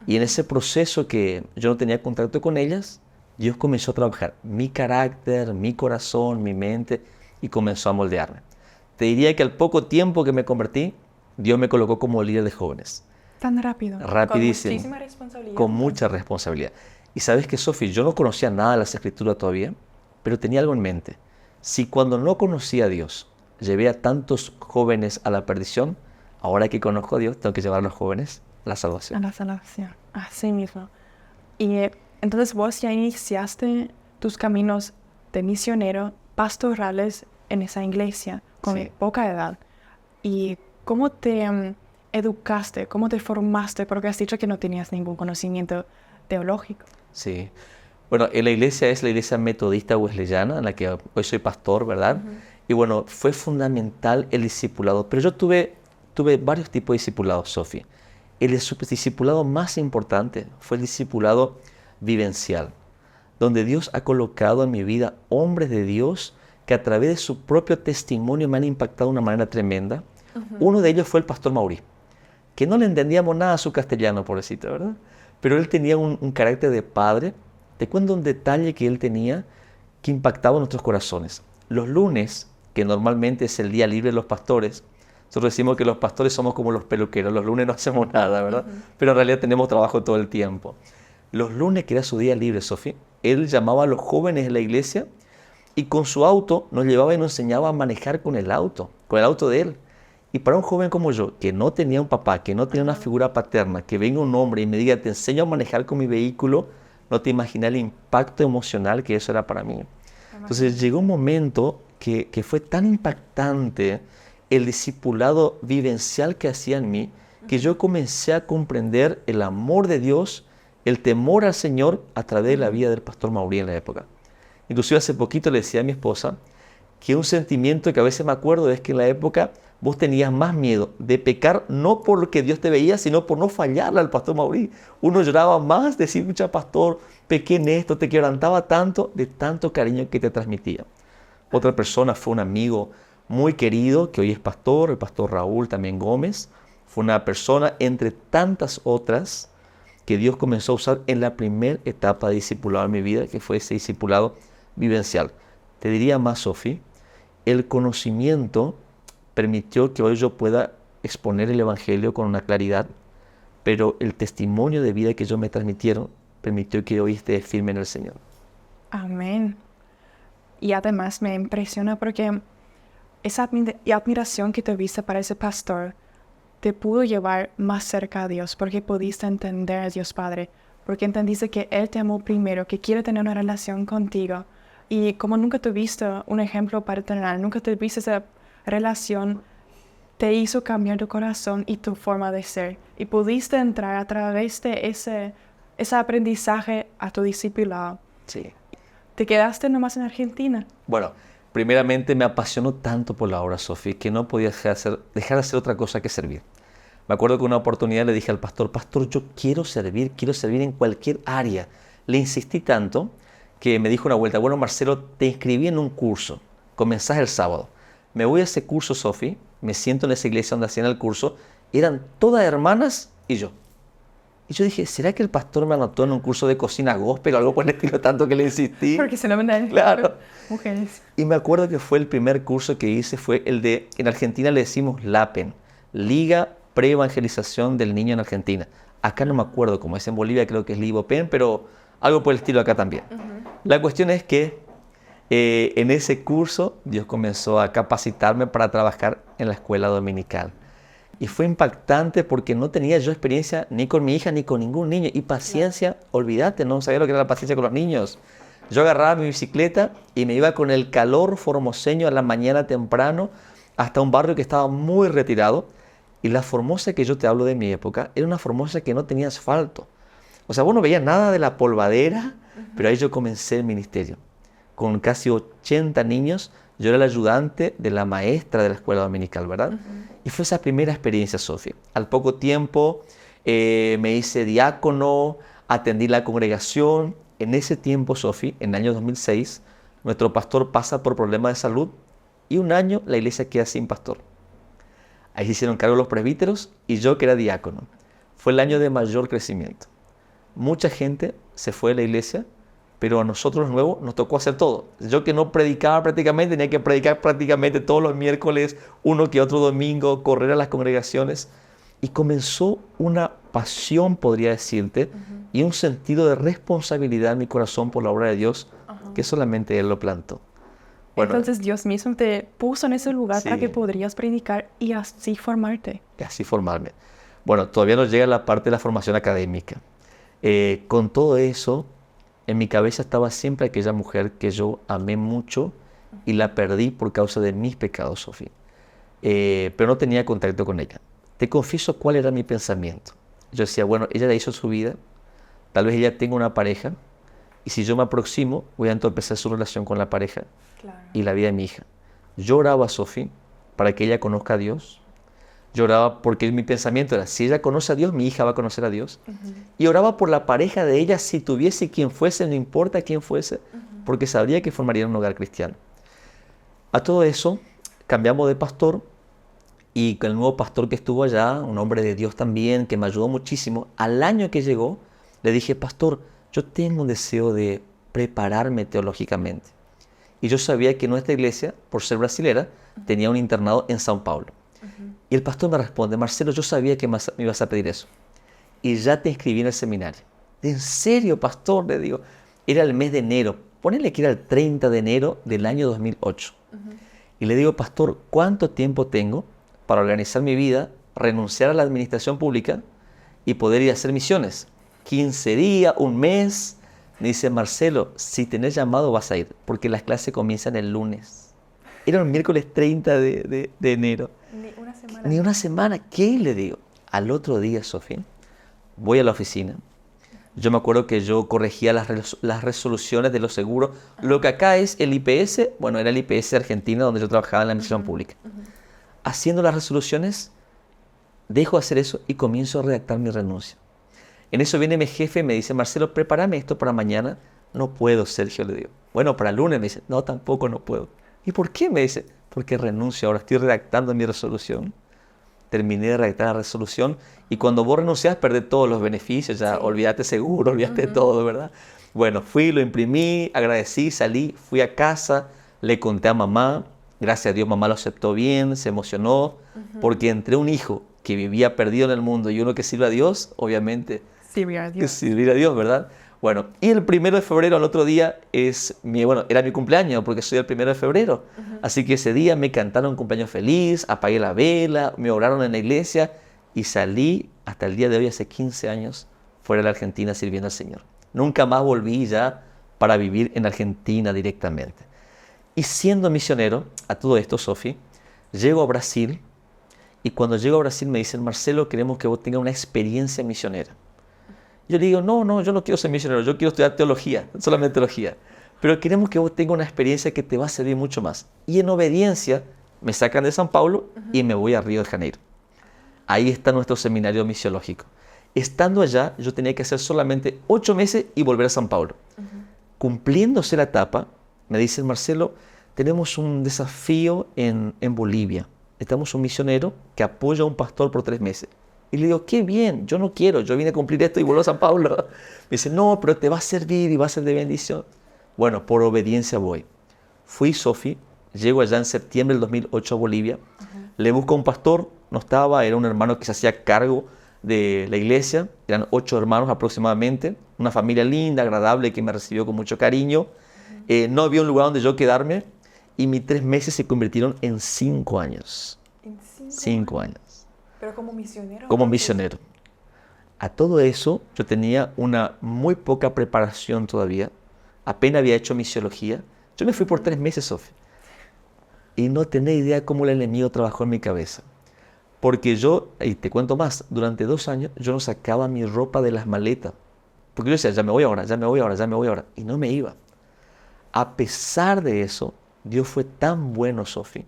Speaker 2: Y en ese proceso que yo no tenía contacto con ellas, Dios comenzó a trabajar mi carácter, mi corazón, mi mente y comenzó a moldearme. Te diría que al poco tiempo que me convertí, Dios me colocó como líder de jóvenes.
Speaker 1: Tan rápido.
Speaker 2: Rapidísimo.
Speaker 1: Con muchísima responsabilidad.
Speaker 2: Con mucha responsabilidad. Y sabes que, Sofi, yo no conocía nada de las Escrituras todavía, pero tenía algo en mente. Si cuando no conocía a Dios, llevé a tantos jóvenes a la perdición, ahora que conozco a Dios, tengo que llevar a los jóvenes a la salvación.
Speaker 1: A la salvación, así mismo. Y entonces vos ya iniciaste tus caminos de misionero, pastorales en esa iglesia, con
Speaker 2: Sí.
Speaker 1: poca edad. ¿Y cómo te educaste, cómo te formaste? Porque has dicho que no tenías ningún conocimiento teológico.
Speaker 2: Sí. Bueno, en la iglesia es la iglesia metodista wesleyana, en la que hoy soy pastor, ¿verdad? Y bueno, fue fundamental el discipulado. Pero yo tuve varios tipos de discipulados, Sofía. El discipulado más importante fue el discipulado vivencial, donde Dios ha colocado en mi vida hombres de Dios que a través de su propio testimonio me han impactado de una manera tremenda. Uno de ellos fue el pastor Maurí, que no le entendíamos nada a su castellano, pobrecito, ¿verdad? Pero él tenía un carácter de padre Te cuento un detalle que él tenía que impactaba nuestros corazones. Los lunes, que normalmente es el día libre de los pastores, nosotros decimos que los pastores somos como los peluqueros, los lunes no hacemos nada, ¿verdad? Pero en realidad tenemos trabajo todo el tiempo. Los lunes, que era su día libre, Sofía, él llamaba a los jóvenes de la iglesia y con su auto nos llevaba y nos enseñaba a manejar con el auto de él. Y para un joven como yo, que no tenía un papá, que no tenía una figura paterna, que venga un hombre y me diga, te enseño a manejar con mi vehículo, no te imaginas el impacto emocional que eso era para mí. Entonces llegó un momento que fue tan impactante el discipulado vivencial que hacía en mí, que yo comencé a comprender el amor de Dios, el temor al Señor a través de la vida del pastor Maurí en la época. Inclusive hace poquito le decía a mi esposa que un sentimiento que a veces me acuerdo es que en la época vos tenías más miedo de pecar, no porque Dios te veía, sino por no fallarle al pastor Maurí. Uno lloraba más, decir, mucha pastor, pequé en esto, te quebrantaba tanto, de tanto cariño que te transmitía. Otra persona fue un amigo muy querido, que hoy es pastor, el pastor Raúl también Gómez. Fue una persona entre tantas otras que Dios comenzó a usar en la primera etapa de discipulado en mi vida, que fue ese discipulado vivencial. Te diría más, Sofi, el conocimiento permitió que hoy yo pueda exponer el Evangelio con una claridad, pero el testimonio de vida que ellos me transmitieron permitió que hoy esté firme en el Señor.
Speaker 1: Amén. Y además me impresiona porque esa admiración que tuviste para ese pastor te pudo llevar más cerca a Dios, porque pudiste entender a Dios Padre, porque entendiste que Él te amó primero, que quiere tener una relación contigo. Y como nunca tuviste un ejemplo paternal, nunca tuviste esa relación, te hizo cambiar tu corazón y tu forma de ser. Y pudiste entrar a través de ese aprendizaje a tu discipulado.
Speaker 2: Sí.
Speaker 1: ¿Te quedaste nomás en Argentina?
Speaker 2: Bueno, primeramente me apasionó tanto por la obra, Sofía, que no podía dejar de hacer otra cosa que servir. Me acuerdo que una oportunidad le dije al pastor, yo quiero servir en cualquier área. Le insistí tanto que me dijo una vuelta, bueno, Marcelo, te inscribí en un curso, comenzás el sábado. Me voy a ese curso, Sofía, me siento en esa iglesia donde hacían el curso, eran todas hermanas y yo. Y yo dije, ¿será que el pastor me anotó en un curso de cocina gospel o algo por el estilo, tanto que le insistí?
Speaker 1: Porque se lo mandan
Speaker 2: claro.
Speaker 1: Mujeres.
Speaker 2: Y me acuerdo que fue el primer curso que hice, fue el de, en Argentina le decimos LAPEN, Liga Pre-Evangelización del Niño en Argentina. Acá no me acuerdo cómo es, en Bolivia creo que es LIVOPEN, pero algo por el estilo acá también. La cuestión es que en ese curso Dios comenzó a capacitarme para trabajar en la escuela dominical. Y fue impactante porque no tenía yo experiencia ni con mi hija ni con ningún niño. Y paciencia, olvídate, no sabía lo que era la paciencia con los niños. Yo agarraba mi bicicleta y me iba con el calor formoseño a la mañana temprano hasta un barrio que estaba muy retirado. Y la Formosa que yo te hablo de mi época era una Formosa que no tenía asfalto. O sea, vos no veías nada de la polvadera, pero ahí yo comencé el ministerio. Con casi 80 niños, yo era el ayudante de la maestra de la escuela dominical, ¿verdad? Y fue esa primera experiencia, Sofía. Al poco tiempo me hice diácono, atendí la congregación. En ese tiempo, Sofía, en el año 2006, nuestro pastor pasa por problemas de salud y un año la iglesia queda sin pastor. Ahí se hicieron cargo los presbíteros y yo que era diácono. Fue el año de mayor crecimiento. Mucha gente se fue de la iglesia, pero a nosotros nuevos nos tocó hacer todo. Yo que no predicaba prácticamente, tenía que predicar prácticamente todos los miércoles, uno que otro domingo, correr a las congregaciones. Y comenzó una pasión, podría decirte, y un sentido de responsabilidad en mi corazón por la obra de Dios, que solamente Él lo plantó.
Speaker 1: Bueno, entonces Dios mismo te puso en ese lugar
Speaker 2: sí,
Speaker 1: para que podrías predicar y así formarte.
Speaker 2: Y así formarme. Bueno, todavía no llega la parte de la formación académica. Con todo eso, en mi cabeza estaba siempre aquella mujer que yo amé mucho y la perdí por causa de mis pecados, Sofía. Pero no tenía contacto con ella. Te confieso cuál era mi pensamiento. Yo decía, bueno, ella ya hizo su vida, tal vez ella tenga una pareja, y si yo me aproximo, voy a entorpecer su relación con la pareja y la vida de mi hija. Yo oraba a Sofía para que ella conozca a Dios. Yo oraba porque mi pensamiento era, si ella conoce a Dios, mi hija va a conocer a Dios. Y oraba por la pareja de ella, si tuviese quien fuese, no importa quién fuese, porque sabría que formaría un hogar cristiano. A todo eso, cambiamos de pastor, y con el nuevo pastor que estuvo allá, un hombre de Dios también, que me ayudó muchísimo, al año que llegó, le dije, pastor, yo tengo un deseo de prepararme teológicamente. Y yo sabía que nuestra iglesia, por ser brasilera, tenía un internado en São Paulo. Y el pastor me responde, Marcelo, yo sabía que me ibas a pedir eso. Y ya te inscribí en el seminario. ¿En serio, pastor? Le digo. Era el mes de enero. Ponele que era el 30 de enero del año 2008. Y le digo, pastor, ¿cuánto tiempo tengo para organizar mi vida, renunciar a la administración pública y poder ir a hacer misiones? 15 días, un mes. Me dice, Marcelo, si tenés llamado vas a ir, porque las clases comienzan el lunes. Era un miércoles 30 de enero.
Speaker 1: Ni una semana.
Speaker 2: Ni una semana. ¿Qué le digo? Al otro día, Sofía, voy a la oficina. Yo me acuerdo que yo corregía las resoluciones de los seguros. Lo que acá es el IPS, bueno, era el IPS de Argentina, donde yo trabajaba en la administración pública. Haciendo las resoluciones, dejo de hacer eso y comienzo a redactar mi renuncia. En eso viene mi jefe y me dice, Marcelo, prepárame esto para mañana. No puedo, Sergio, le digo. Bueno, para el lunes, me dice, no, tampoco no puedo. ¿Y por qué? Me dice, porque renuncio, ahora estoy redactando mi resolución. Terminé de redactar la resolución y cuando vos renunciás perdés todos los beneficios, ya olvídate seguro, olvídate todo, ¿verdad? Bueno, fui, lo imprimí, agradecí, salí, fui a casa, le conté a mamá, gracias a Dios mamá lo aceptó bien, se emocionó, porque entre un hijo que vivía perdido en el mundo y uno que sirve a Dios, obviamente,
Speaker 1: Servir a Dios.
Speaker 2: servir a Dios, ¿verdad? Bueno, y el 1 de febrero, al otro día, era mi cumpleaños, porque soy el 1 de febrero. Así que ese día me cantaron un cumpleaños feliz, apagué la vela, me oraron en la iglesia y salí hasta el día de hoy, hace 15 años, fuera de la Argentina sirviendo al Señor. Nunca más volví ya para vivir en Argentina directamente. Y siendo misionero, a todo esto, Sofi, llego a Brasil y cuando llego a Brasil me dicen, Marcelo, queremos que vos tengas una experiencia misionera. Yo le digo, no, yo no quiero ser misionero, yo quiero estudiar teología, solamente teología. Pero queremos que vos tengas una experiencia que te va a servir mucho más. Y en obediencia me sacan de São Paulo y me voy a Río de Janeiro. Ahí está nuestro seminario misiológico. Estando allá, yo tenía que hacer solamente 8 meses y volver a São Paulo. Cumpliéndose la etapa, me dicen, Marcelo, tenemos un desafío en Bolivia. Necesitamos un misionero que apoya a un pastor por 3 meses. Y le digo, qué bien, yo no quiero, yo vine a cumplir esto y vuelvo a São Paulo. Me dice, no, pero te va a servir y va a ser de bendición. Bueno, por obediencia voy. Fui, Sofi, llego allá en septiembre del 2008 a Bolivia. Le busco a un pastor, no estaba, era un hermano que se hacía cargo de la iglesia. Eran 8 hermanos aproximadamente, una familia linda, agradable, que me recibió con mucho cariño. No había un lugar donde yo quedarme y mis 3 meses se convirtieron en 5 años.
Speaker 1: ¿En
Speaker 2: 5 años.
Speaker 1: ¿Pero como misionero?
Speaker 2: Como misionero. A todo eso yo tenía una muy poca preparación todavía. Apenas había hecho misiología. Yo me fui por 3 meses, Sofía. Y no tenía idea cómo el enemigo trabajó en mi cabeza. Porque yo, y te cuento más, durante 2 años yo no sacaba mi ropa de las maletas. Porque yo decía, ya me voy ahora, ya me voy ahora, ya me voy ahora. Y no me iba. A pesar de eso, Dios fue tan bueno, Sofía,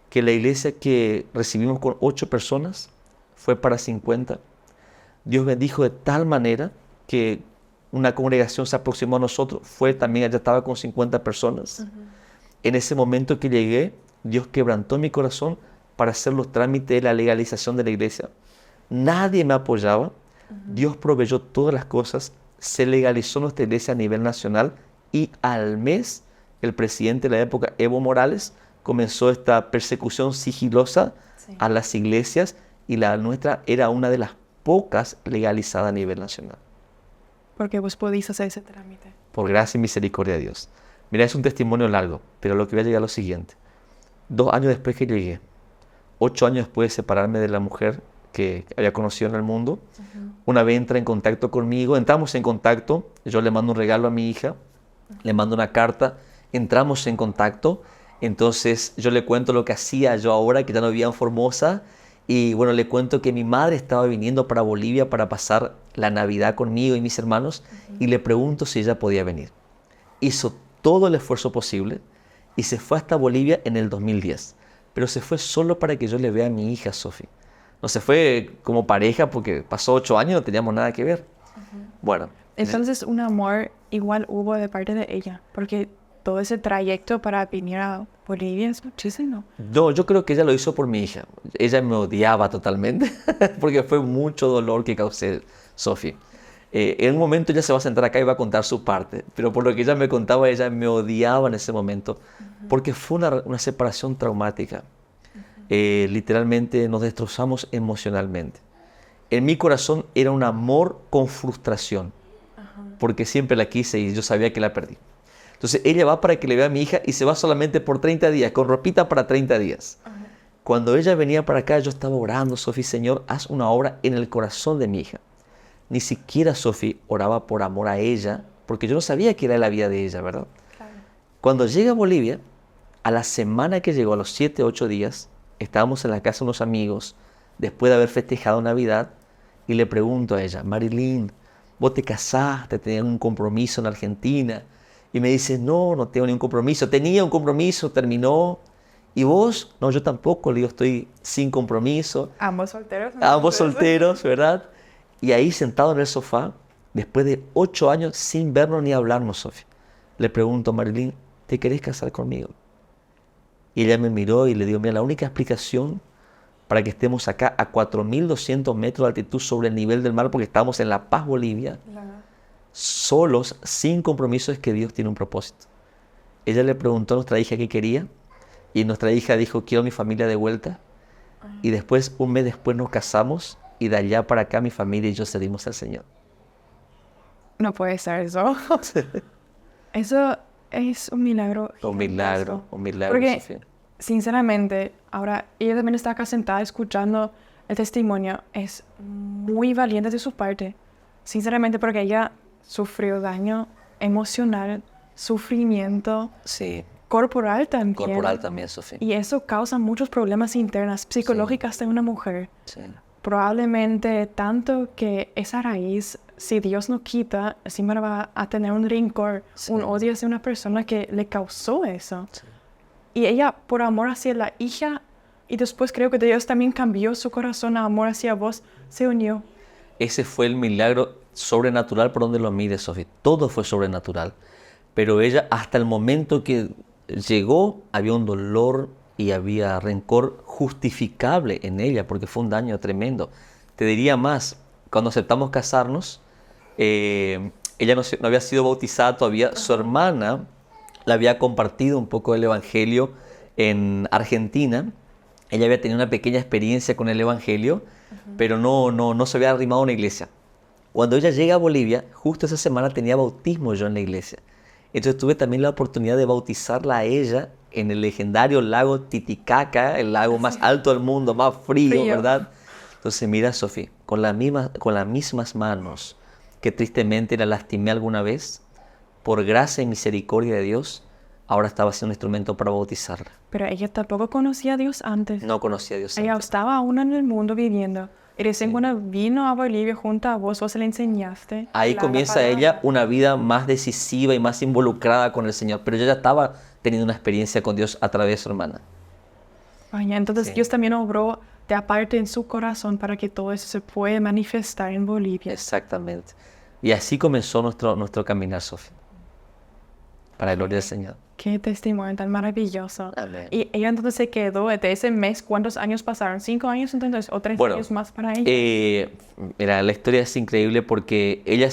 Speaker 2: que la iglesia que recibimos con 8 personas fue para 50. Dios bendijo de tal manera que una congregación se aproximó a nosotros, también ya estaba con 50 personas. En ese momento que llegué, Dios quebrantó mi corazón para hacer los trámites de la legalización de la iglesia. Nadie me apoyaba. Dios proveyó todas las cosas, se legalizó nuestra iglesia a nivel nacional y al mes el presidente de la época, Evo Morales, comenzó esta persecución sigilosa a las iglesias y la nuestra era una de las pocas legalizadas a nivel nacional.
Speaker 1: Porque vos podéis hacer ese trámite.
Speaker 2: Por gracia y misericordia de Dios. Mira, es un testimonio largo, pero lo que voy a llegar a lo siguiente. 2 años después que llegué, 8 años después de separarme de la mujer que había conocido en el mundo, una vez entra en contacto conmigo, entramos en contacto, yo le mando un regalo a mi hija, le mando una carta, entramos en contacto. Entonces yo le cuento lo que hacía yo ahora, que ya no vivía en Formosa, y bueno, le cuento que mi madre estaba viniendo para Bolivia para pasar la Navidad conmigo y mis hermanos, y le pregunto si ella podía venir. Hizo todo el esfuerzo posible y se fue hasta Bolivia en el 2010, pero se fue solo para que yo le vea a mi hija, Sofi. No se fue como pareja porque pasó 8 años y no teníamos nada que ver. Bueno.
Speaker 1: Entonces un amor igual hubo de parte de ella, porque todo ese trayecto para venir a Bolivia es muchísimo.
Speaker 2: No, yo creo que ella lo hizo por mi hija. Ella me odiaba totalmente porque fue mucho dolor que causé, Sofi. En un momento ella se va a sentar acá y va a contar su parte, pero por lo que ella me contaba, ella me odiaba en ese momento, porque fue una separación traumática. Literalmente nos destrozamos emocionalmente. En mi corazón era un amor con frustración, porque siempre la quise y yo sabía que la perdí. Entonces ella va para que le vea a mi hija y se va solamente por 30 días, con ropita para 30 días. Cuando ella venía para acá, yo estaba orando, Sofi, Señor, haz una obra en el corazón de mi hija. Ni siquiera Sofi oraba por amor a ella, porque yo no sabía que era la vida de ella, ¿verdad? Claro. Cuando llega a Bolivia, a la semana que llegó, a los 7, 8 días, estábamos en la casa de unos amigos, después de haber festejado Navidad, y le pregunto a ella, Marilyn, ¿vos te casaste? ¿Tenías un compromiso en Argentina? Y me dice, no, no tengo ningún compromiso. Tenía un compromiso, terminó. ¿Y vos? No, yo tampoco, le digo, estoy sin compromiso.
Speaker 1: Ambos solteros.
Speaker 2: Ambos solteros, ¿verdad? Y ahí sentado en el sofá, después de 8 años sin vernos ni hablarnos, Sofía, le pregunto, Marilyn, ¿te querés casar conmigo? Y ella me miró y le digo, mira, la única explicación para que estemos acá a 4.200 metros de altitud sobre el nivel del mar, porque estamos en La Paz, Bolivia, solos, sin compromiso, es que Dios tiene un propósito. Ella le preguntó a nuestra hija qué quería, y nuestra hija dijo, quiero a mi familia de vuelta. Y después, un mes después, nos casamos, y de allá para acá mi familia y yo servimos al Señor.
Speaker 1: No puede ser eso. Eso es un milagro.
Speaker 2: Un milagro,
Speaker 1: Porque,
Speaker 2: Sofía.
Speaker 1: Sinceramente, ahora ella también está acá sentada escuchando el testimonio. Es muy valiente de su parte. Sinceramente, porque ella sufrió daño emocional, sufrimiento.
Speaker 2: Sí.
Speaker 1: Corporal también.
Speaker 2: Corporal también, Sofía.
Speaker 1: Y eso causa muchos problemas internos, psicológicos de una mujer.
Speaker 2: Sí.
Speaker 1: Probablemente tanto que esa raíz, si Dios no quita, siempre va a tener un rencor, un odio hacia una persona que le causó eso. Sí. Y ella, por amor hacia la hija, y después creo que Dios también cambió su corazón a amor hacia vos, se unió.
Speaker 2: Ese fue el milagro sobrenatural por donde lo mires, Sofía. Todo fue sobrenatural. Pero ella, hasta el momento que llegó, había un dolor y había rencor justificable en ella, porque fue un daño tremendo. Te diría más, cuando aceptamos casarnos, ella no había sido bautizada todavía. Su hermana le había compartido un poco el Evangelio en Argentina. Ella había tenido una pequeña experiencia con el Evangelio, pero no se había arrimado a una iglesia. Cuando ella llega a Bolivia, justo esa semana tenía bautismo yo en la iglesia. Entonces tuve también la oportunidad de bautizarla a ella en el legendario lago Titicaca, el lago más alto del mundo, más frío, ¿verdad? Entonces mira, Sofía, con las mismas manos que tristemente la lastimé alguna vez, por gracia y misericordia de Dios, ahora estaba siendo un instrumento para bautizarla.
Speaker 1: Pero ella tampoco conocía a Dios antes.
Speaker 2: No conocía a Dios antes.
Speaker 1: Ella estaba aún en el mundo viviendo. Y recién cuando vino a Bolivia junto a vos le enseñaste.
Speaker 2: Ahí comienza ella una vida más decisiva y más involucrada con el Señor. Pero ella ya estaba teniendo una experiencia con Dios a través de su hermana.
Speaker 1: Vaya, entonces Dios también obró de aparte en su corazón para que todo eso se pueda manifestar en Bolivia.
Speaker 2: Exactamente. Y así comenzó nuestro caminar, Sofía. Para la gloria del Señor.
Speaker 1: Qué testimonio tan maravilloso.
Speaker 2: Amén.
Speaker 1: Y ella entonces se quedó de ese mes. ¿Cuántos años pasaron? ¿5 años entonces? ¿O 3 años más para ella?
Speaker 2: Mira, la historia es increíble porque ella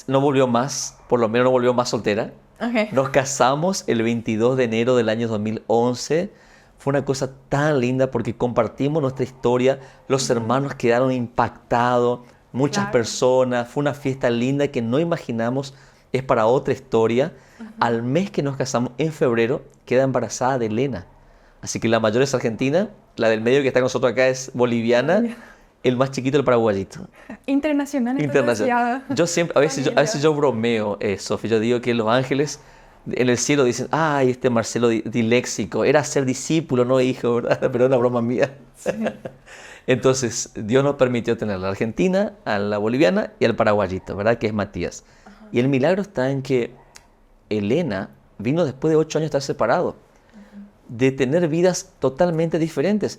Speaker 2: no volvió más, por lo menos no volvió más soltera.
Speaker 1: Okay.
Speaker 2: Nos casamos el 22 de enero del año 2011. Fue una cosa tan linda porque compartimos nuestra historia. Los hermanos quedaron impactados. Muchas personas. Fue una fiesta linda que no imaginamos. Es para otra historia. Al mes que nos casamos, en febrero, queda embarazada de Elena. Así que la mayor es argentina, la del medio que está con nosotros acá es boliviana, el más chiquito el paraguayito.
Speaker 1: Internacional.
Speaker 2: Yo siempre, a veces yo bromeo, Sofía, yo digo que los ángeles en el cielo dicen, ay, este Marcelo diléxico, era ser discípulo, no hijo, ¿verdad? Pero es una broma mía. Sí. Entonces, Dios nos permitió tener a la argentina, a la boliviana y al paraguayito, ¿verdad? Que es Matías. Y el milagro está en que Elena vino después de 8 años de estar separado, de tener vidas totalmente diferentes.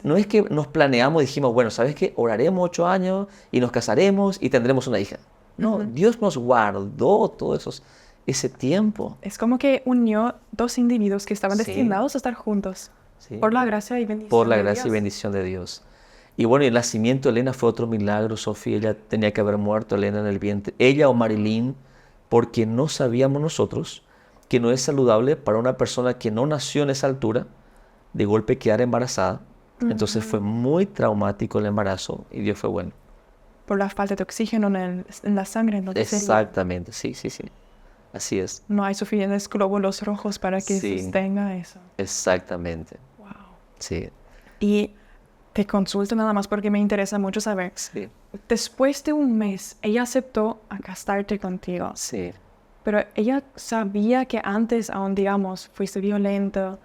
Speaker 2: No es que nos planeamos y dijimos, bueno, ¿sabes qué? Oraremos 8 años y nos casaremos y tendremos una hija. No, Dios nos guardó todo ese tiempo.
Speaker 1: Es como que unió 2 individuos que estaban destinados a estar juntos.
Speaker 2: Sí.
Speaker 1: Por la gracia y bendición
Speaker 2: Por la gracia y bendición de Dios. Y bueno, y el nacimiento de Elena fue otro milagro, Sofía. Ella tenía que haber muerto, Elena, en el vientre. Ella o Marilyn, porque no sabíamos nosotros que no es saludable para una persona que no nació en esa altura, de golpe quedar embarazada. Entonces fue muy traumático el embarazo y Dios fue bueno.
Speaker 1: Por la falta de oxígeno en la sangre, entonces
Speaker 2: Exactamente, sí, sí, sí. Así es.
Speaker 1: no hay suficientes glóbulos rojos para que
Speaker 2: Sí.
Speaker 1: sostenga eso.
Speaker 2: Exactamente.
Speaker 1: Wow.
Speaker 2: Sí,
Speaker 1: Y te consulto nada más porque me interesa mucho saber.
Speaker 2: sí,
Speaker 1: Después de un mes, ella aceptó a casarte contigo.
Speaker 2: sí,
Speaker 1: Pero ella sabía que antes aún, digamos, fuiste violento,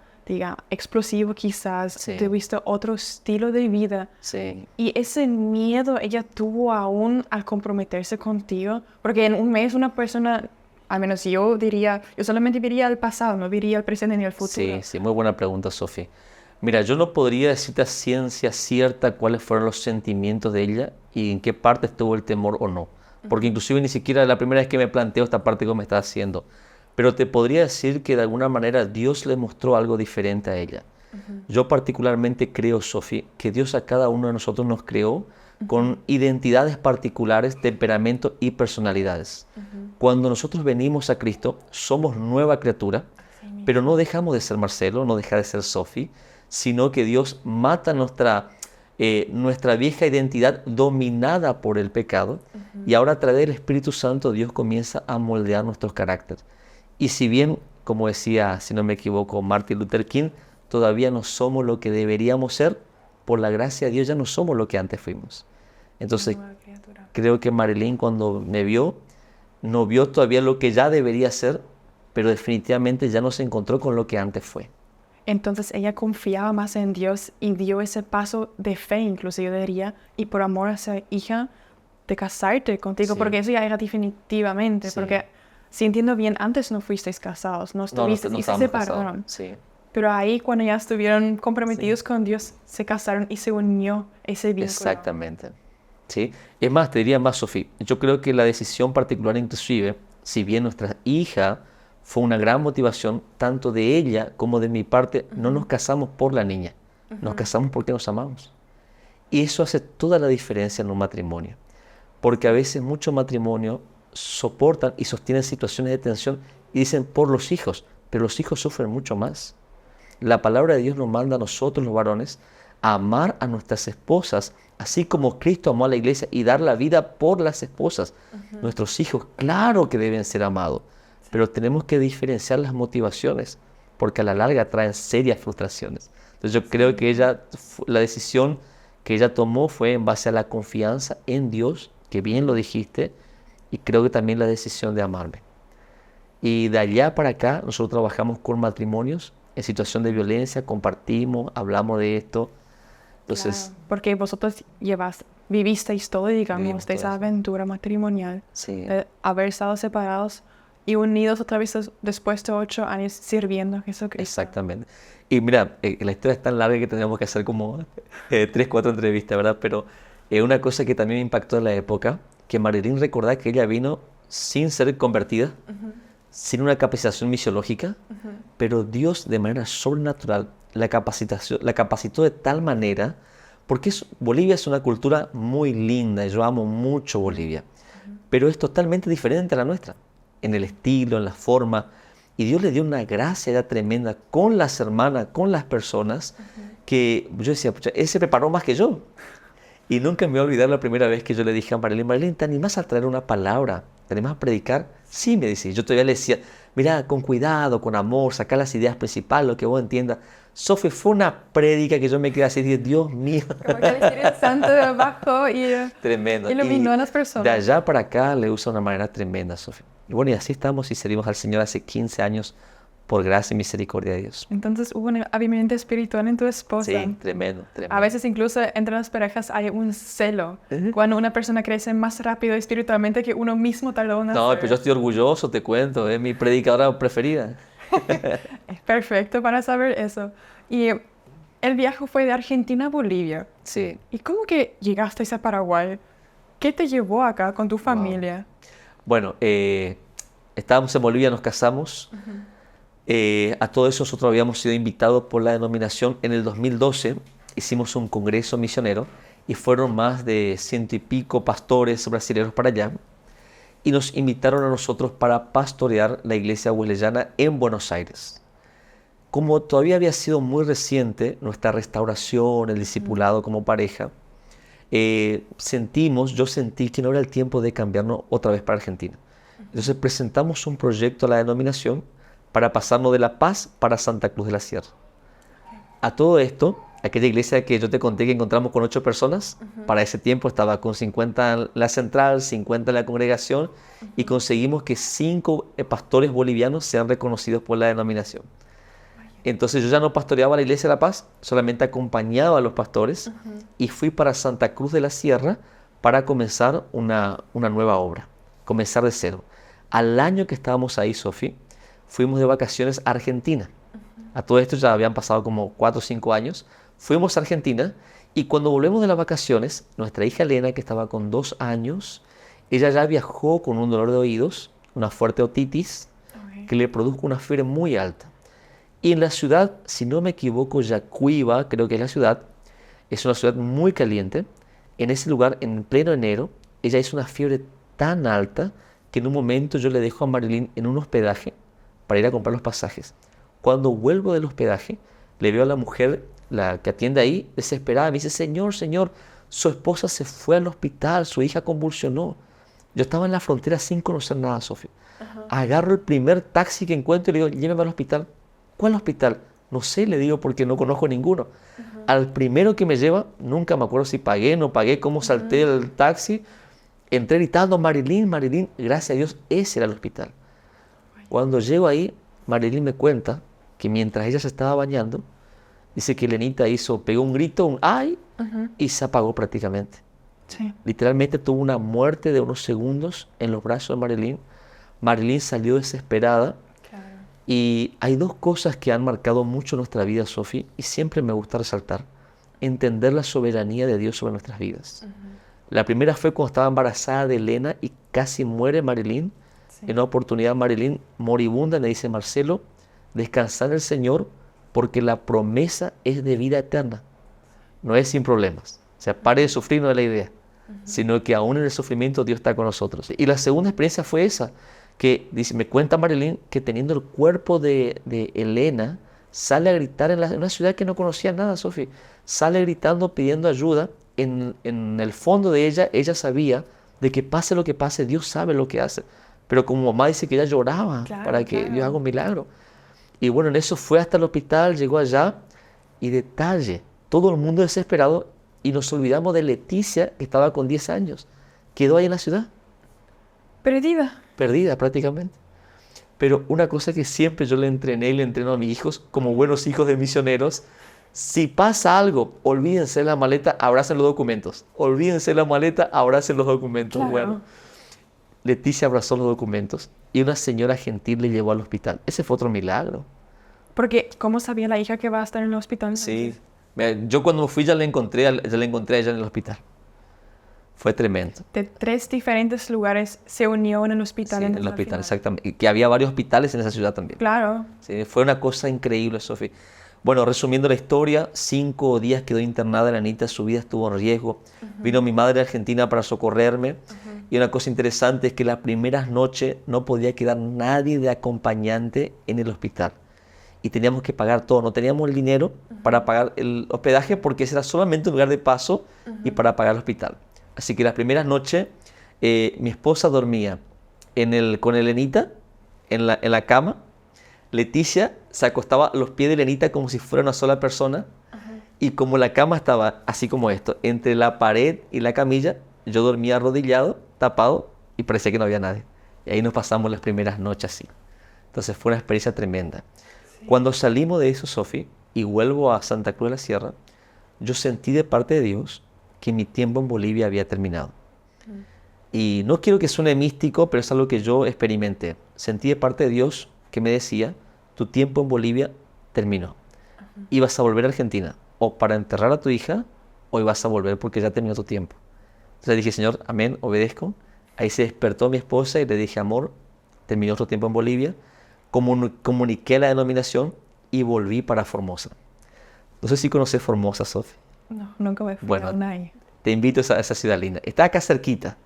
Speaker 1: explosivo quizás,
Speaker 2: Sí.
Speaker 1: tuviste otro estilo de vida.
Speaker 2: sí.
Speaker 1: Y ese miedo ella tuvo aún al comprometerse contigo. Porque en un mes una persona, al menos yo diría, yo solamente viviría el pasado, no viviría el presente ni el futuro.
Speaker 2: Sí, sí, muy buena pregunta, Sofía. Mira, yo no podría decirte a ciencia cierta cuáles fueron los sentimientos de ella y en qué parte estuvo el temor o no. Porque inclusive ni siquiera la primera vez que me planteo esta parte que me está haciendo. Pero te podría decir que de alguna manera Dios le mostró algo diferente a ella. Yo particularmente creo, Sofía, que Dios a cada uno de nosotros nos creó con identidades particulares, temperamentos y personalidades. Cuando nosotros venimos a Cristo, somos nueva criatura, pero no dejamos de ser Marcelo, no deja de ser Sofía, sino que Dios mata nuestra vieja identidad dominada por el pecado y ahora a través del Espíritu Santo Dios comienza a moldear nuestros caracteres. Y si bien, como decía, si no me equivoco, Martin Luther King, todavía no somos lo que deberíamos ser, por la gracia de Dios ya no somos lo que antes fuimos. Entonces, creo que Marilyn cuando me vio, no vio todavía lo que ya debería ser, pero definitivamente ya no se encontró con lo que antes fue.
Speaker 1: Entonces ella confiaba más en Dios y dio ese paso de fe, incluso yo diría, y por amor a esa hija, de casarte contigo,
Speaker 2: Sí.
Speaker 1: porque eso ya era definitivamente,
Speaker 2: Sí.
Speaker 1: porque si entiendo bien, antes no fuisteis casados, no estuvisteis y se
Speaker 2: estábamos
Speaker 1: separaron.
Speaker 2: casados. Sí,
Speaker 1: Pero ahí cuando ya estuvieron comprometidos con Dios, se casaron y se unió ese vínculo.
Speaker 2: exactamente. ¿Sí? Es más, te diría más, Sofía, yo creo que la decisión particular inclusive, si bien nuestra hija fue una gran motivación, tanto de ella como de mi parte, no nos casamos por la niña, nos casamos porque nos amamos. Y eso hace toda la diferencia en un matrimonio, porque a veces muchos matrimonios soportan y sostienen situaciones de tensión y dicen por los hijos, pero los hijos sufren mucho más. La palabra de Dios nos manda a nosotros los varones a amar a nuestras esposas, así como Cristo amó a la iglesia y dar la vida por las esposas. Nuestros hijos, claro que deben ser amados, pero tenemos que diferenciar las motivaciones, porque a la larga traen serias frustraciones. Entonces yo creo que la decisión que ella tomó fue en base a la confianza en Dios, que bien lo dijiste, y creo que también la decisión de amarme. Y de allá para acá nosotros trabajamos con matrimonios en situación de violencia, compartimos, hablamos de esto. Entonces,
Speaker 1: Claro, porque vosotros vivisteis todo, digamos,
Speaker 2: Vivimos
Speaker 1: de
Speaker 2: todo
Speaker 1: esa
Speaker 2: eso.
Speaker 1: aventura matrimonial,
Speaker 2: sí,
Speaker 1: de haber estado separados y unidos otra vez después de 8 años sirviendo a Jesucristo.
Speaker 2: exactamente. Y mira, la historia es tan larga que tendríamos que hacer como 3, 4 entrevistas, ¿verdad? Pero una cosa que también me impactó en la época, que Marilyn recordaba que ella vino sin ser convertida, sin una capacitación misiológica, pero Dios de manera sobrenatural la capacitó de tal manera, porque Bolivia es una cultura muy linda y yo amo mucho Bolivia, pero es totalmente diferente a la nuestra, en el estilo, en la forma, y Dios le dio una gracia ya tremenda con las hermanas, con las personas, que yo decía, pucha, él se preparó más que yo. Y nunca me voy a olvidar la primera vez que yo le dije a Marilyn, ¿te animás a traer una palabra? ¿Te animás a predicar? Sí, me dice. Yo todavía le decía, mira, con cuidado, con amor, saca las ideas principales, lo que vos entiendas. Sofi, fue una prédica que yo me quedé así, dije, Dios mío.
Speaker 1: Como que el Espíritu Santo de abajo
Speaker 2: Tremendo.
Speaker 1: iluminó
Speaker 2: Y
Speaker 1: a las personas.
Speaker 2: de allá para acá le usa de una manera tremenda, Sofi. Y bueno, y así estamos y servimos al Señor hace 15 años por gracia y misericordia de Dios.
Speaker 1: Entonces hubo un avivamiento espiritual en tu esposa.
Speaker 2: Sí, tremendo, tremendo.
Speaker 1: A veces incluso entre las parejas hay un celo.
Speaker 2: Ujú.
Speaker 1: Cuando una persona crece más rápido espiritualmente que uno mismo tardó en
Speaker 2: No,
Speaker 1: nacer.
Speaker 2: pero yo estoy orgulloso, te cuento, es mi predicadora preferida.
Speaker 1: Es perfecto para saber eso. Y el viaje fue de Argentina a Bolivia.
Speaker 2: Sí.
Speaker 1: ¿Y cómo que llegaste a Paraguay? ¿Qué te llevó acá con tu familia?
Speaker 2: Bueno, estábamos en Bolivia, nos casamos. A todo eso nosotros habíamos sido invitados por la denominación en el 2012. Hicimos un congreso misionero y fueron más de 100 y pico pastores brasileños para allá y nos invitaron a nosotros para pastorear la iglesia wesleyana en Buenos Aires. Como todavía había sido muy reciente nuestra restauración, el discipulado como pareja, yo sentí que no era el tiempo de cambiarnos otra vez para Argentina. Entonces presentamos un proyecto a la denominación para pasarnos de La Paz para Santa Cruz de la Sierra. A todo esto, aquella iglesia que yo te conté que encontramos con 8 personas, para ese tiempo estaba con 50 en la central, 50 en la congregación, y conseguimos que 5 pastores bolivianos sean reconocidos por la denominación. Entonces yo ya no pastoreaba la iglesia de La Paz, solamente acompañaba a los pastores y fui para Santa Cruz de la Sierra para comenzar una nueva obra, comenzar de cero. Al año que estábamos ahí, Sofi, fuimos de vacaciones a Argentina. A todo esto ya habían pasado como 4 o 5 años. Fuimos a Argentina y cuando volvemos de las vacaciones, nuestra hija Elena, que estaba con 2 años, ella ya viajó con un dolor de oídos, una fuerte otitis, que le produjo una fiebre muy alta. Y en la ciudad, si no me equivoco, Yacuiba, creo que es la ciudad, es una ciudad muy caliente. En ese lugar, en pleno enero, ella hizo una fiebre tan alta que en un momento yo le dejo a Marilyn en un hospedaje para ir a comprar los pasajes. Cuando vuelvo del hospedaje, le veo a la mujer, la que atiende ahí, desesperada. Me dice, señor, su esposa se fue al hospital, su hija convulsionó. Yo estaba en la frontera sin conocer nada, Sofía. Agarro el primer taxi que encuentro y le digo, lléveme al hospital. ¿Cuál hospital? No sé, le digo, porque no conozco ninguno. Al primero que me lleva, nunca me acuerdo si pagué, no pagué, cómo salté del taxi. Entré gritando, Marilyn, Marilyn. Gracias a Dios, ese era el hospital. Cuando llego ahí, Marilyn me cuenta que mientras ella se estaba bañando, dice que Elenita pegó un grito, un ¡ay! Y se apagó prácticamente.
Speaker 1: Sí.
Speaker 2: Literalmente tuvo una muerte de unos segundos en los brazos de Marilyn. Marilyn salió desesperada. Y hay 2 cosas que han marcado mucho nuestra vida, Sofi, y siempre me gusta resaltar. Entender la soberanía de Dios sobre nuestras vidas. La primera fue cuando estaba embarazada de Elena y casi muere Marilyn. Sí. En una oportunidad Marilyn, moribunda, le dice, Marcelo, descansa en el Señor porque la promesa es de vida eterna. No es sin problemas. O sea, pare de sufrir, no es la idea. Sino que aún en el sufrimiento Dios está con nosotros. Y la segunda experiencia fue esa. Que dice, me cuenta Marilyn que teniendo el cuerpo de Elena, sale a gritar en una ciudad que no conocía nada, Sofía. Sale gritando, pidiendo ayuda. En el fondo de ella sabía de que pase lo que pase, Dios sabe lo que hace. Pero como mamá dice que ella lloraba para que Dios haga un milagro. Y bueno, en eso fue hasta el hospital, llegó allá y detalle, todo el mundo desesperado y nos olvidamos de Leticia, que estaba con 10 años. Quedó ahí en la ciudad. Perdida prácticamente. Pero una cosa que siempre yo le entrené y le entreno a mis hijos, como buenos hijos de misioneros, si pasa algo, olvídense la maleta, abracen los documentos. Olvídense la maleta, abracen los documentos.
Speaker 1: Claro.
Speaker 2: Bueno, Leticia abrazó los documentos y una señora gentil le llevó al hospital. Ese fue otro milagro.
Speaker 1: Porque, ¿cómo sabía la hija que va a estar en el hospital?
Speaker 2: Sí. Mira, yo cuando me fui ya la encontré a ella en el hospital. Fue tremendo.
Speaker 1: De 3 diferentes lugares se unió en el hospital.
Speaker 2: Sí, en el hospital, exactamente. Y que había varios hospitales en esa ciudad también.
Speaker 1: Claro.
Speaker 2: Sí, fue una cosa increíble, Sofía. Bueno, resumiendo la historia, 5 días quedó internada la Anita, su vida estuvo en riesgo. Vino mi madre de Argentina para socorrerme. Y una cosa interesante es que las primeras noches no podía quedar nadie de acompañante en el hospital. Y teníamos que pagar todo. No teníamos el dinero para pagar el hospedaje porque ese era solamente un lugar de paso y para pagar el hospital. Así que las primeras noches mi esposa dormía con Elenita en la cama. Leticia se acostaba a los pies de Elenita como si fuera una sola persona. Y como la cama estaba así como esto, entre la pared y la camilla, yo dormía arrodillado, tapado y parecía que no había nadie. Y ahí nos pasamos las primeras noches así. Entonces fue una experiencia tremenda. Sí. Cuando salimos de eso, Sofi, y vuelvo a Santa Cruz de la Sierra, yo sentí de parte de Dios que mi tiempo en Bolivia había terminado. Y no quiero que suene místico, pero es algo que yo experimenté. Sentí de parte de Dios que me decía, tu tiempo en Bolivia terminó. Ibas a volver a Argentina, o para enterrar a tu hija, o ibas a volver porque ya terminó tu tiempo. Entonces dije, Señor, amén, obedezco. Ahí se despertó mi esposa y le dije, amor, terminó tu tiempo en Bolivia. Comuniqué la denominación y volví para Formosa. No sé si conoces Formosa, Sofía.
Speaker 1: No, nunca me fui
Speaker 2: bueno,
Speaker 1: aún ahí.
Speaker 2: te invito a esa ciudad linda. Está acá cerquita.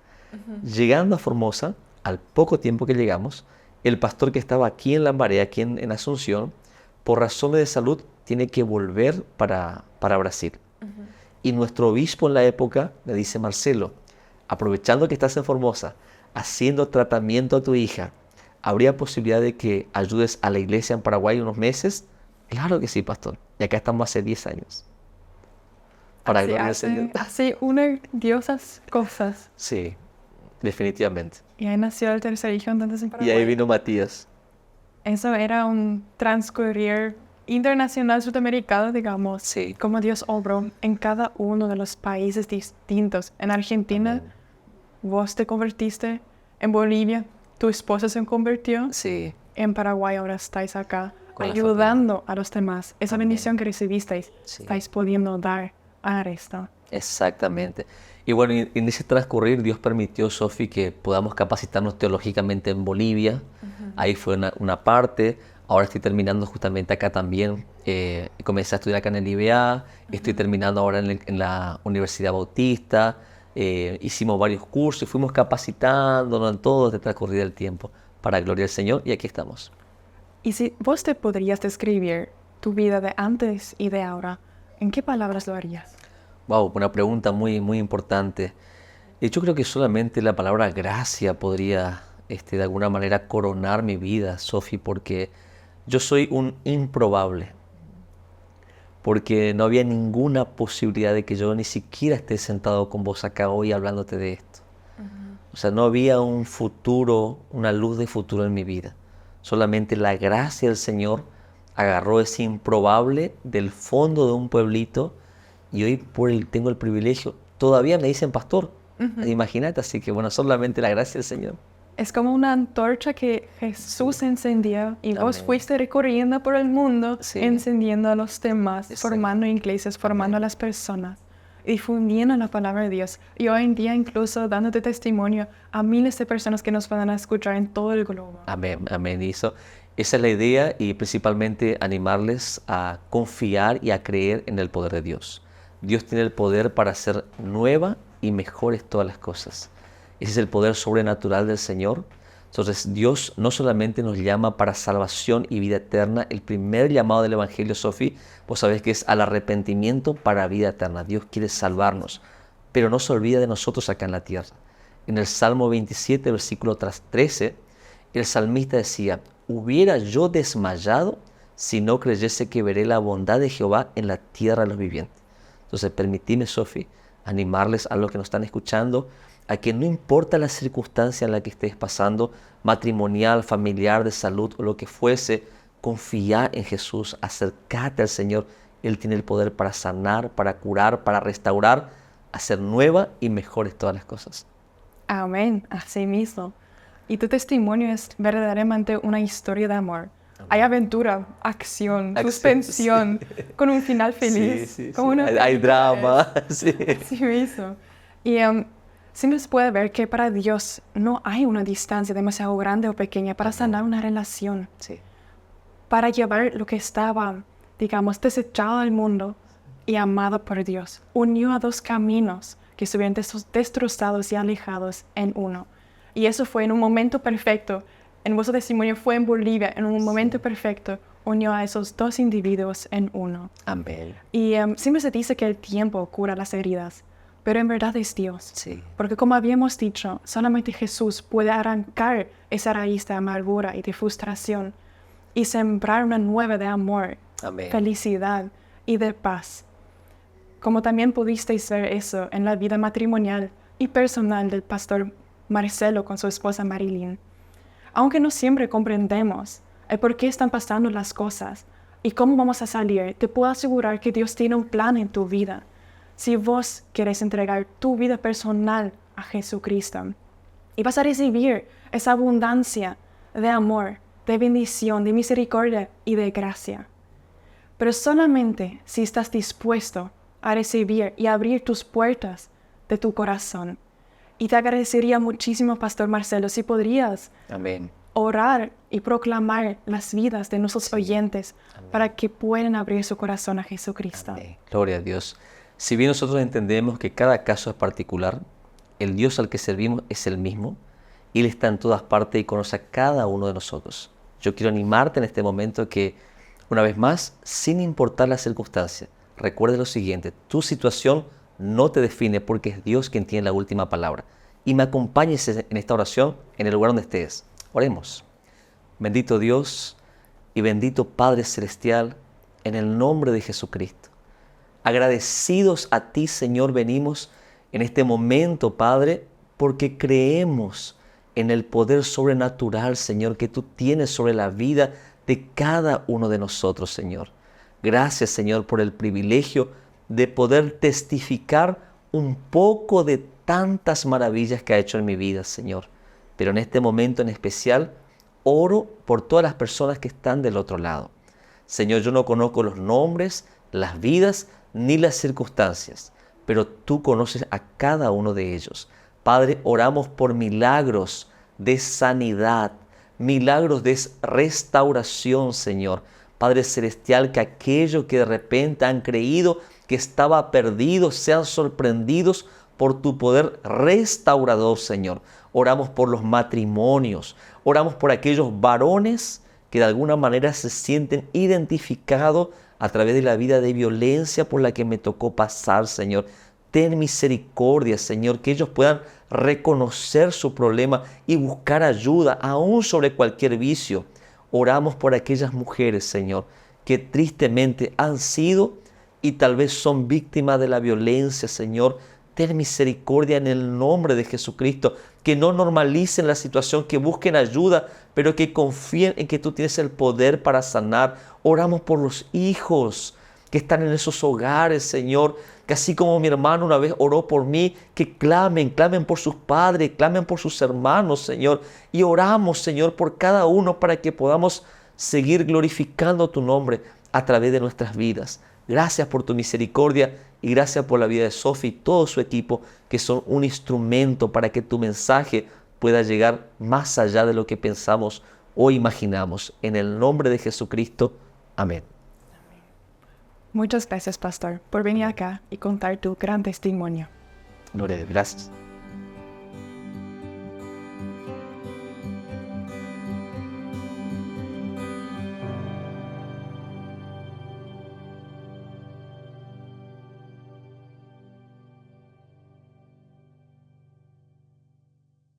Speaker 2: Llegando a Formosa, al poco tiempo que llegamos, el pastor que estaba aquí en Lambaré, aquí en Asunción, por razones de salud, tiene que volver para Brasil. Y nuestro obispo en la época le dice: Marcelo, aprovechando que estás en Formosa, haciendo tratamiento a tu hija, ¿habría posibilidad de que ayudes a la iglesia en Paraguay unos meses? Claro que sí, pastor. Y acá estamos hace 10 años. Para gloria del Señor.
Speaker 1: Así une Diosas cosas.
Speaker 2: Sí, definitivamente.
Speaker 1: Y ahí nació el tercer hijo entonces en
Speaker 2: Y
Speaker 1: Paraguay.
Speaker 2: ahí vino Matías.
Speaker 1: Eso era un transcurrir internacional sudamericano, digamos.
Speaker 2: Sí.
Speaker 1: Como Dios obró en cada uno de los países distintos. En Argentina,
Speaker 2: Amén.
Speaker 1: vos te convertiste. En Bolivia, tu esposa se convirtió.
Speaker 2: Sí.
Speaker 1: En Paraguay ahora estáis acá
Speaker 2: Con la
Speaker 1: ayudando a los demás. Esa
Speaker 2: Amén.
Speaker 1: bendición que recibisteis,
Speaker 2: Sí.
Speaker 1: estáis pudiendo dar a esto.
Speaker 2: Exactamente. Y bueno, en ese transcurrir Dios permitió, Sofi, que podamos capacitarnos teológicamente en Bolivia. Ahí fue una parte. Ahora estoy terminando justamente acá también. Comencé a estudiar acá en el IBA. Estoy terminando ahora en la Universidad Bautista. Hicimos varios cursos y fuimos capacitándonos en todo este transcurrir del tiempo. Para gloria del Señor, y aquí estamos.
Speaker 1: Y si vos te podrías describir tu vida de antes y de ahora, ¿en qué palabras lo harías?
Speaker 2: Wow, una pregunta muy, muy importante. Yo creo que solamente la palabra gracia podría, de alguna manera, coronar mi vida, Sofi, porque yo soy un improbable. Porque no había ninguna posibilidad de que yo ni siquiera esté sentado con vos acá hoy hablándote de esto. O sea, no había un futuro, una luz de futuro en mi vida. Solamente la gracia del Señor agarró ese improbable del fondo de un pueblito, y hoy tengo el privilegio, todavía me dicen pastor. Imagínate, así que bueno, solamente la gracia del Señor.
Speaker 1: Es como una antorcha que Jesús encendió y vos
Speaker 2: Amén.
Speaker 1: fuiste recorriendo por el mundo,
Speaker 2: Sí.
Speaker 1: encendiendo a los demás,
Speaker 2: Exacto.
Speaker 1: formando iglesias, formando a las personas, difundiendo la palabra de Dios. Y hoy en día incluso dándote testimonio a miles de personas que nos van a escuchar en todo el globo.
Speaker 2: Amén, amén. Y esa es la idea, y principalmente animarles a confiar y a creer en el poder de Dios. Dios tiene el poder para hacer nueva y mejores todas las cosas. Ese es el poder sobrenatural del Señor. Entonces Dios no solamente nos llama para salvación y vida eterna. El primer llamado del Evangelio, Sofi, vos sabés que es al arrepentimiento para vida eterna. Dios quiere salvarnos, pero no se olvida de nosotros acá en la tierra. En el Salmo 27, versículo 13, el salmista decía: hubiera yo desmayado si no creyese que veré la bondad de Jehová en la tierra de los vivientes. Entonces permitime, Sofi, animarles a los que nos están escuchando a que no importa la circunstancia en la que estés pasando, matrimonial, familiar, de salud o lo que fuese, confía en Jesús, acércate al Señor. Él tiene el poder para sanar, para curar, para restaurar, hacer nueva y mejores todas las cosas.
Speaker 1: Amén, así mismo. Y tu testimonio es verdaderamente una historia de amor. Hay aventura, acción, suspensión,
Speaker 2: sí.
Speaker 1: con un final feliz.
Speaker 2: Sí, sí,
Speaker 1: como
Speaker 2: sí.
Speaker 1: una
Speaker 2: Hay drama. Sí.
Speaker 1: Sí mismo. Y sí nos puede ver que para Dios no hay una distancia demasiado grande o pequeña para sanar una relación,
Speaker 2: Sí.
Speaker 1: para llevar lo que estaba, digamos, desechado al mundo y amado por Dios. Unió a dos caminos que estuvieron destrozados y alejados en uno. Y eso fue en un momento perfecto. En vuestro testimonio fue en Bolivia, en un momento perfecto, unió a esos dos individuos en uno.
Speaker 2: Amén.
Speaker 1: Y siempre se dice que el tiempo cura las heridas, pero en verdad es Dios.
Speaker 2: Sí.
Speaker 1: Porque como habíamos dicho, solamente Jesús puede arrancar esa raíz de amargura y de frustración y sembrar una nueva de amor,
Speaker 2: Amén.
Speaker 1: felicidad y de paz. Como también pudisteis ver eso en la vida matrimonial y personal del pastor Marcelo con su esposa Marilyn. Aunque no siempre comprendemos el por qué están pasando las cosas y cómo vamos a salir, te puedo asegurar que Dios tiene un plan en tu vida. Si vos querés entregar tu vida personal a Jesucristo, y vas a recibir esa abundancia de amor, de bendición, de misericordia y de gracia. Pero solamente si estás dispuesto a recibir y abrir tus puertas de tu corazón. Y te agradecería muchísimo, Pastor Marcelo, si podrías
Speaker 2: Amén.
Speaker 1: orar y proclamar las vidas de nuestros oyentes para que puedan abrir su corazón a Jesucristo.
Speaker 2: Amén. Gloria a Dios. Si bien nosotros entendemos que cada caso es particular, el Dios al que servimos es el mismo y Él está en todas partes y conoce a cada uno de nosotros. Yo quiero animarte en este momento que, una vez más, sin importar la circunstancia, recuerde lo siguiente: tu situación no te define porque es Dios quien tiene la última palabra. Y me acompañes en esta oración en el lugar donde estés. Oremos. Bendito Dios y bendito Padre Celestial, en el nombre de Jesucristo. Agradecidos a ti, Señor, venimos en este momento, Padre, porque creemos en el poder sobrenatural, Señor, que tú tienes sobre la vida de cada uno de nosotros, Señor. Gracias, Señor, por el privilegio de poder testificar un poco de tantas maravillas que ha hecho en mi vida, Señor. Pero en este momento en especial, oro por todas las personas que están del otro lado. Señor, yo no conozco los nombres, las vidas, ni las circunstancias, pero tú conoces a cada uno de ellos. Padre, oramos por milagros de sanidad, milagros de restauración, Señor. Padre Celestial, que aquellos que de repente han creído que estaba perdido sean sorprendidos por tu poder restaurador, Señor. Oramos por los matrimonios, oramos por aquellos varones que de alguna manera se sienten identificados a través de la vida de violencia por la que me tocó pasar, Señor. Ten misericordia, Señor, que ellos puedan reconocer su problema y buscar ayuda, aún sobre cualquier vicio. Oramos por aquellas mujeres, Señor, que tristemente han sido y tal vez son víctimas de la violencia, Señor. Ten misericordia en el nombre de Jesucristo, que no normalicen la situación, que busquen ayuda, pero que confíen en que tú tienes el poder para sanar. Oramos por los hijos que están en esos hogares, Señor, que así como mi hermano una vez oró por mí, que clamen por sus padres, clamen por sus hermanos, Señor. Y oramos, Señor, por cada uno para que podamos seguir glorificando tu nombre a través de nuestras vidas. Gracias por tu misericordia y gracias por la vida de Sofi y todo su equipo, que son un instrumento para que tu mensaje pueda llegar más allá de lo que pensamos o imaginamos. En el nombre de Jesucristo. Amén.
Speaker 1: Muchas gracias, pastor, por venir acá y contar tu gran testimonio.
Speaker 2: Gloria a Dios. Gracias.